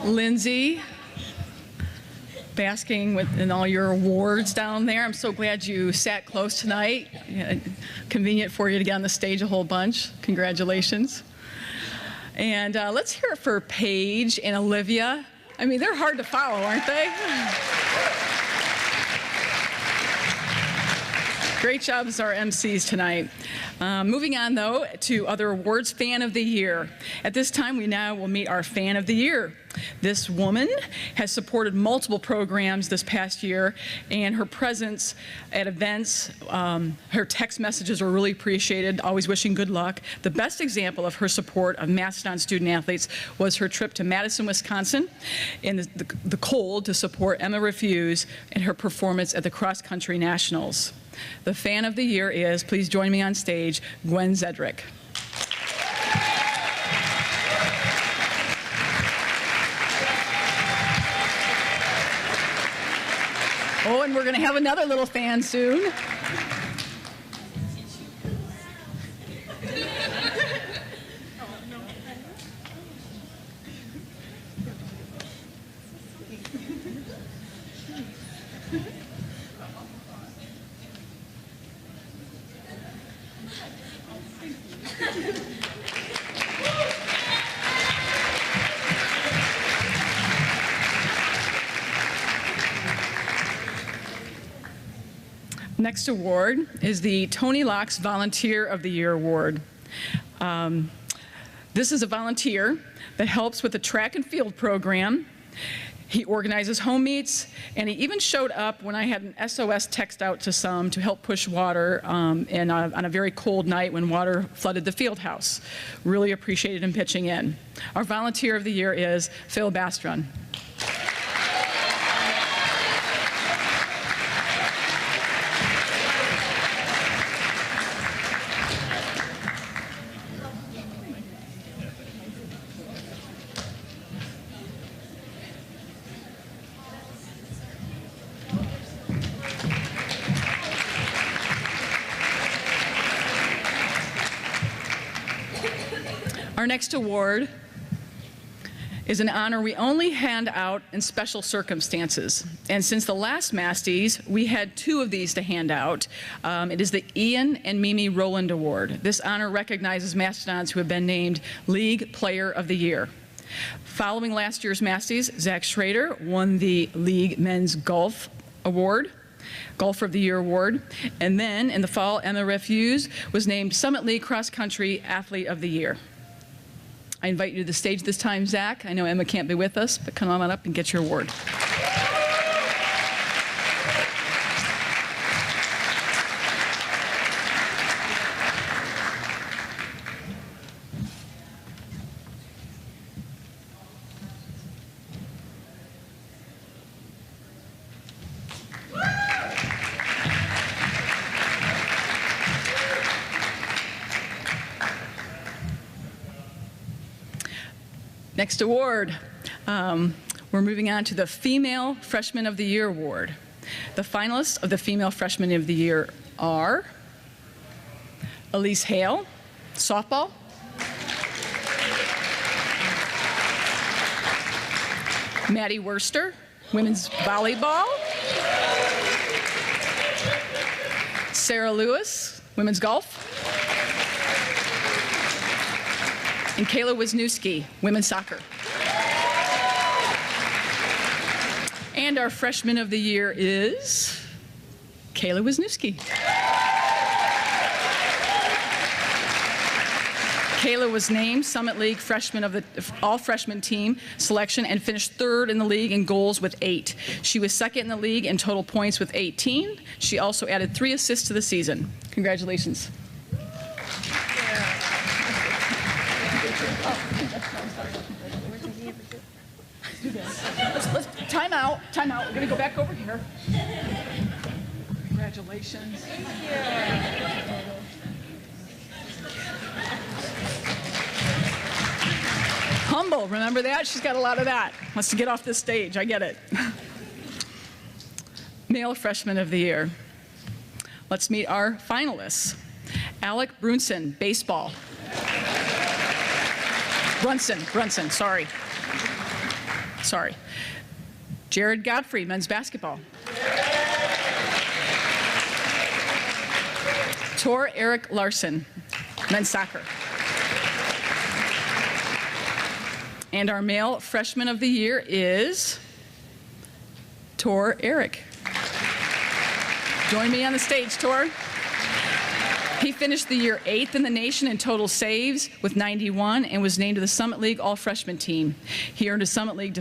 Lindsay, basking in all your awards down there. I'm so glad you sat close tonight. Yeah, convenient for you to get on the stage a whole bunch. Congratulations. And let's hear it for Paige and Olivia. I mean, they're hard to follow, aren't they? Great job as our MCs tonight. Moving on, though, to other awards, Fan of the Year. At this time, we now will meet our Fan of the Year. This woman has supported multiple programs this past year, and her presence at events, her text messages were really appreciated, always wishing good luck. The best example of her support of Mastodon student athletes was her trip to Madison, Wisconsin in the cold to support Emma Refuse and her performance at the Cross Country Nationals. The Fan of the Year is, please join me on stage, Gwen Zedrick. Oh, and we're going to have another little fan soon. Next award is the Tony Locks Volunteer of the Year Award. This is a volunteer that helps with the track and field program. He organizes home meets, and he even showed up when I had an SOS text out to some to help push water on a very cold night when water flooded the field house. Really appreciated him pitching in. Our Volunteer of the Year is Phil Bastron. Our next award is an honor we only hand out in special circumstances. And since the last Mastys, we had 2 of these to hand out. It is the Ian and Mimi Rowland Award. This honor recognizes Mastodons who have been named League Player of the Year. Following last year's Mastys, Zach Schrader won the League Men's Golf Award, Golfer of the Year Award. And then in the fall, Emma Refuse was named Summit League Cross Country Athlete of the Year. I invite you to the stage this time, Zach. I know Emma can't be with us, but come on up and get your award. Next award, we're moving on to the Female Freshman of the Year Award. The finalists of the Female Freshman of the Year are Elise Hale, softball, Maddie Worster, women's volleyball, Sarah Lewis, women's golf, and Kayla Wisniewski, women's soccer. And our Freshman of the Year is Kayla Wisniewski. Kayla was named Summit League Freshman of the All-Freshman Team selection and finished 3rd in the league in goals with 8. She was 2nd in the league in total points with 18. She also added 3 assists to the season. Congratulations. Let's time out. We're going to go back over here. Congratulations. Humble, remember that? She's got a lot of that. Wants to get off this stage. I get it. Male Freshman of the Year. Let's meet our finalists. Alec Brunson, baseball. Brunson, sorry. Jared Godfrey, men's basketball. Tor Eric Larson, men's soccer. And our male freshman of the year is Tor Eric. Join me on the stage, Tor. He finished the year 8th in the nation in total saves with 91 and was named to the Summit League All-Freshman team. He earned a Summit League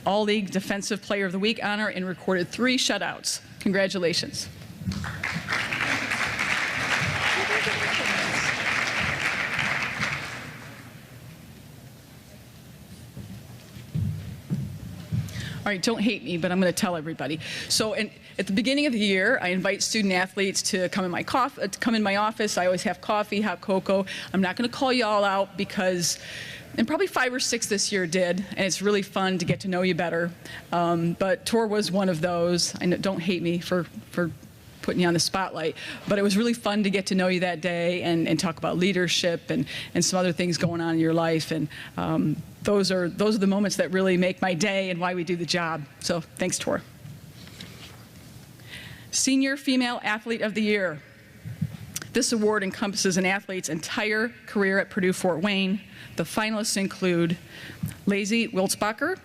All-League Defensive Player of the Week honor and recorded 3 shutouts. Congratulations. All right, don't hate me, but I'm going to tell everybody. So at the beginning of the year, I invite student athletes to come in my office. I always have coffee, hot cocoa. I'm not going to call you all out because, and probably 5 or 6 this year did, and it's really fun to get to know you better. But Tor was one of those. I know, don't hate me for putting you on the spotlight, but it was really fun to get to know you that day and talk about leadership and some other things going on in your life. And those are the moments that really make my day and why we do the job. So thanks, Tor. Senior Female Athlete of the Year. This award encompasses an athlete's entire career at Purdue Fort Wayne. The finalists include Lacey Wiltzbacher,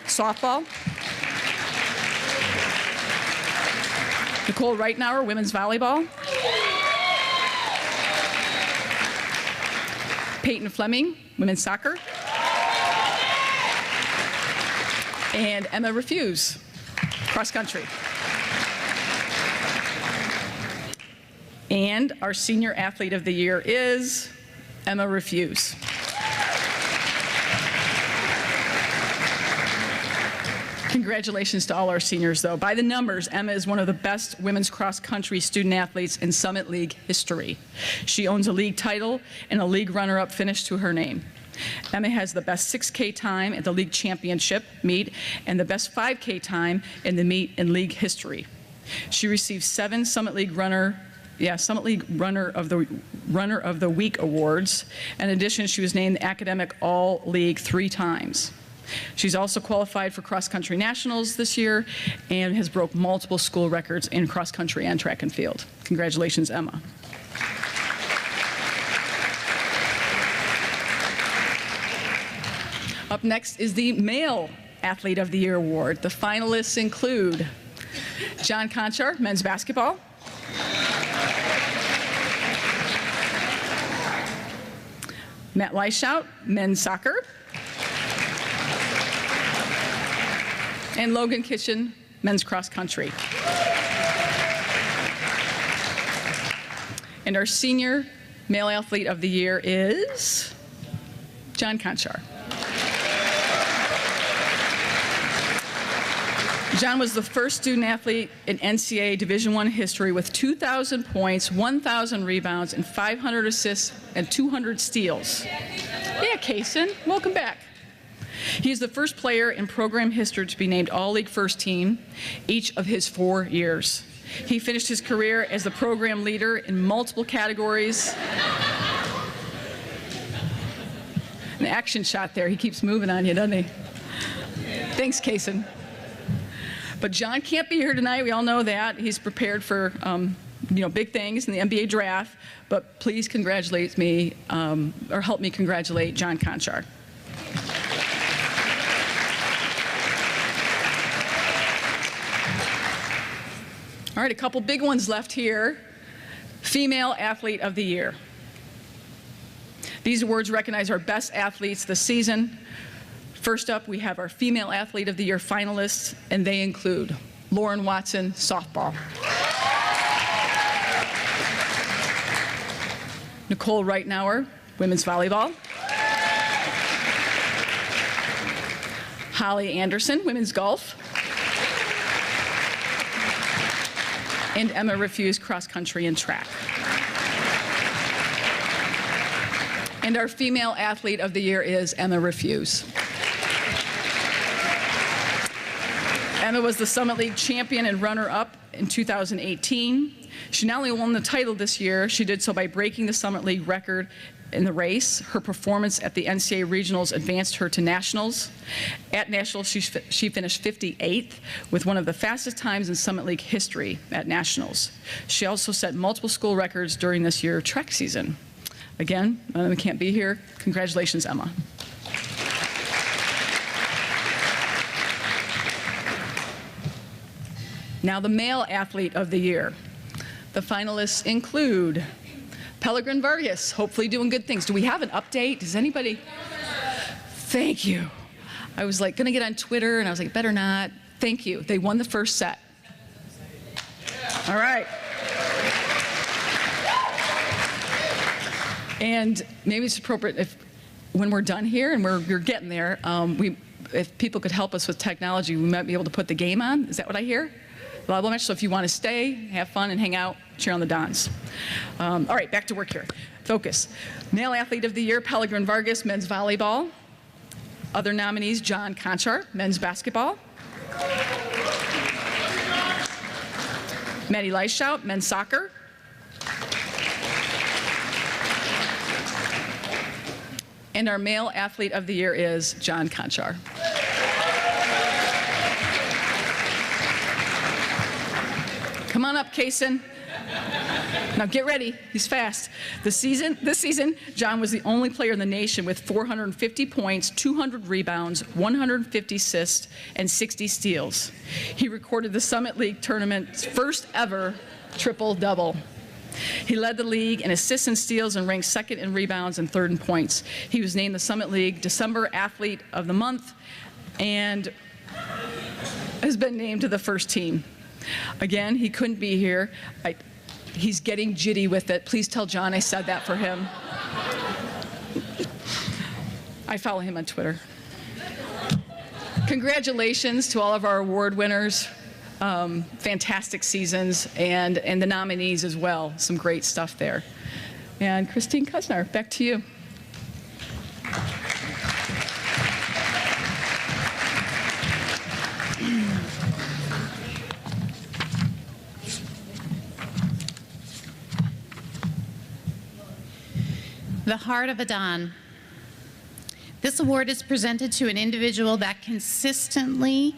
softball. Nicole Reitnauer, women's volleyball. Peyton Fleming, women's soccer. And Emma Refuse, cross country. And our Senior Athlete of the Year is Emma Refuse. Congratulations to all our seniors, though. By the numbers, Emma is one of the best women's cross-country student athletes in Summit League history. She owns a league title and a league runner-up finish to her name. Emma has the best 6K time at the league championship meet and the best 5K time in the meet in league history. She received 7 Summit League Runner of the Week awards. In addition, she was named the Academic All-League 3 times. She's also qualified for cross-country nationals this year and has broke multiple school records in cross-country and track and field. Congratulations, Emma. Up next is the Male Athlete of the Year Award. The finalists include John Conchar, men's basketball. Matt Leishout, men's soccer. And Logan Kitchen, men's cross country. And our Senior Male Athlete of the Year is John Conchar. John was the first student athlete in NCAA Division I history with 2,000 points, 1,000 rebounds, and 500 assists and 200 steals. Yeah, Kaysen, welcome back. He is the first player in program history to be named All-League First Team each of his 4 years. He finished his career as the program leader in multiple categories. An action shot there. He keeps moving on you, doesn't he? Thanks, Kaysen. But John can't be here tonight. We all know that. He's prepared for big things in the NBA draft. But please congratulate me, or help me congratulate John Conchar. All right, a couple big ones left here. Female Athlete of the Year. These awards recognize our best athletes this season. First up, we have our Female Athlete of the Year finalists, and they include Lauren Watson, softball. Nicole Reitnauer, women's volleyball. Holly Anderson, women's golf. And Emma Refuse, cross country and track. And our Female Athlete of the Year is Emma Refuse. Emma was the Summit League champion and runner-up in 2018. She not only won the title this year, she did so by breaking the Summit League record in the race. Her performance at the NCAA regionals advanced her to nationals. At nationals, she finished 58th with one of the fastest times in Summit League history at nationals. She also set multiple school records during this year's track season. Again, none of them can't be here. Congratulations, Emma. Now the male athlete of the year. The finalists include Pellegrin Vargas, hopefully doing good things. Do we have an update? Does anybody? Thank you. I was like gonna get on Twitter and I was like, better not. Thank you. They won the first set. All right. And maybe it's appropriate if, when we're done here and we're getting there, if people could help us with technology, we might be able to put the game on. Is that what I hear? Volleyball match. So if you want to stay, have fun, and hang out, cheer on the Dons. All right, back to work here. Focus. Male Athlete of the Year, Pellegrin Vargas, men's volleyball. Other nominees, John Conchar, men's basketball. Maddie Leishout, men's soccer. And our Male Athlete of the Year is John Conchar. Come on up, Kaysen. Now get ready, he's fast. This season, John was the only player in the nation with 450 points, 200 rebounds, 150 assists, and 60 steals. He recorded the Summit League tournament's first ever triple-double. He led the league in assists and steals and ranked second in rebounds and third in points. He was named the Summit League December Athlete of the Month and has been named to the first team. Again, he couldn't be here. He's getting jitty with it. Please tell John I said that for him. I follow him on Twitter. Congratulations to all of our award winners. Fantastic seasons, and the nominees as well. Some great stuff there. And Christine Kusnar, back to you. The Heart of a Don. This award is presented to an individual that consistently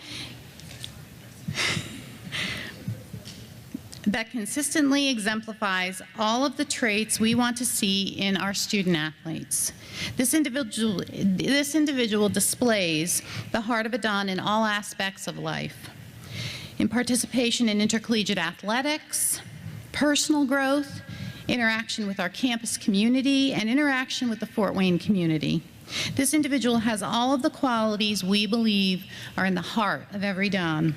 exemplifies all of the traits we want to see in our student athletes. This individual displays the heart of a Don in all aspects of life. In participation in intercollegiate athletics, personal growth, interaction with our campus community, and interaction with the Fort Wayne community. This individual has all of the qualities we believe are in the heart of every Don.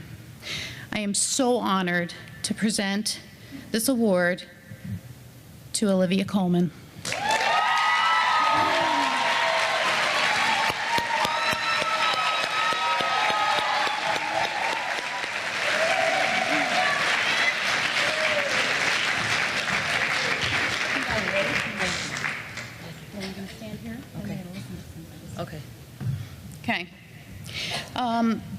I am so honored to present this award to Olivia Coleman. Okay.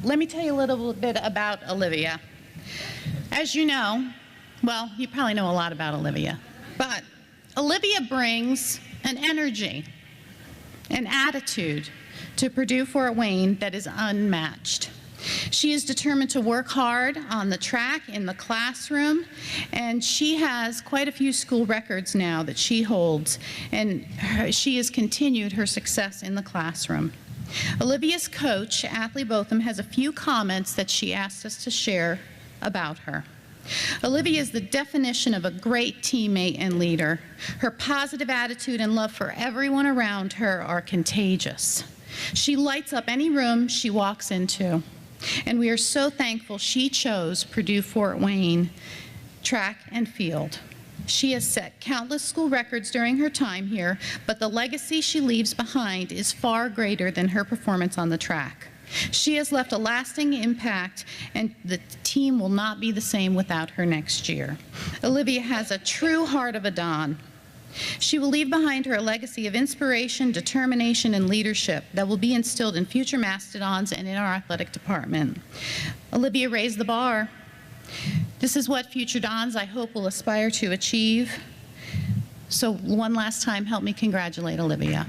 Let me tell you a little bit about Olivia. As you know, well, you probably know a lot about Olivia, but Olivia brings an energy, an attitude to Purdue Fort Wayne that is unmatched. She is determined to work hard on the track, in the classroom, and she has quite a few school records now that she holds, and she has continued her success in the classroom. Olivia's coach, Athley Botham, has a few comments that she asked us to share about her. Olivia is the definition of a great teammate and leader. Her positive attitude and love for everyone around her are contagious. She lights up any room she walks into, and we are so thankful she chose Purdue Fort Wayne track and field. She has set countless school records during her time here, but the legacy she leaves behind is far greater than her performance on the track. She has left a lasting impact, and the team will not be the same without her next year. Olivia has a true heart of a Don. She will leave behind her a legacy of inspiration, determination, and leadership that will be instilled in future Mastodons and in our athletic department. Olivia raised the bar. This is what future Dons, I hope, will aspire to achieve. So one last time, help me congratulate Olivia.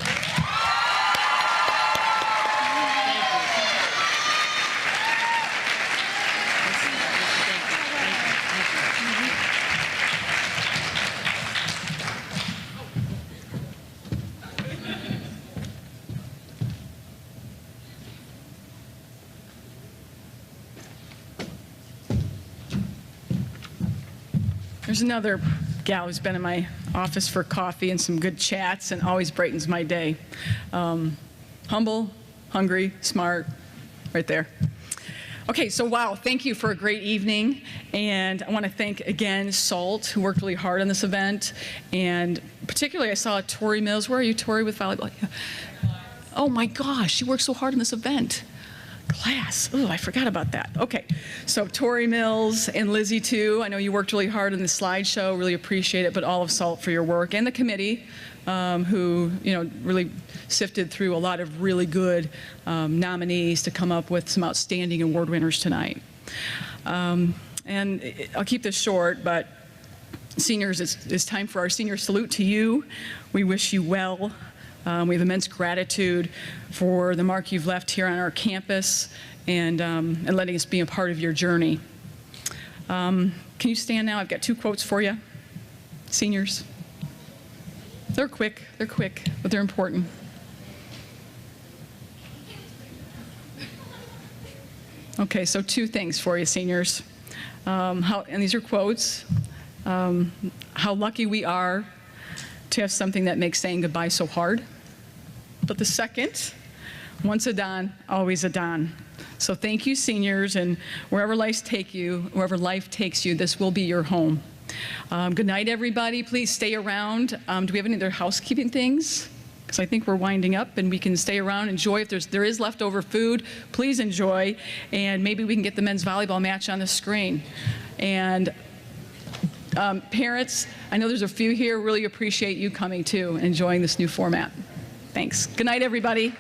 There's another gal who's been in my office for coffee and some good chats and always brightens my day. Humble, hungry, smart, right there. Okay, so wow, thank you for a great evening. And I want to thank again SALT, who worked really hard on this event. And particularly I saw Tori Mills. Where are you, Tori, with volleyball? Oh my gosh, she worked so hard on this event. Class. Oh, I forgot about that. Okay, so Tori Mills and Lizzie too. I know you worked really hard on the slideshow. Really appreciate it. But all of SALT for your work, and the committee, who really sifted through a lot of really good nominees to come up with some outstanding award winners tonight. And I'll keep this short, but seniors, it's time for our senior salute to you. We wish you well. We have immense gratitude for the mark you've left here on our campus and letting us be a part of your journey. Can you stand now? I've got 2 quotes for you, seniors. They're quick, but they're important. Okay, so 2 things for you, seniors. And these are quotes. How lucky we are to have something that makes saying goodbye so hard. But the second, once a Don, always a Don. So thank you, seniors, and wherever life takes you, this will be your home. Good night, everybody. Please stay around. Do we have any other housekeeping things? Because I think we're winding up, and we can stay around, enjoy. If there is leftover food, please enjoy, and maybe we can get the men's volleyball match on the screen. And parents, I know there's a few here, really appreciate you coming too and enjoying this new format. Thanks. Good night, everybody.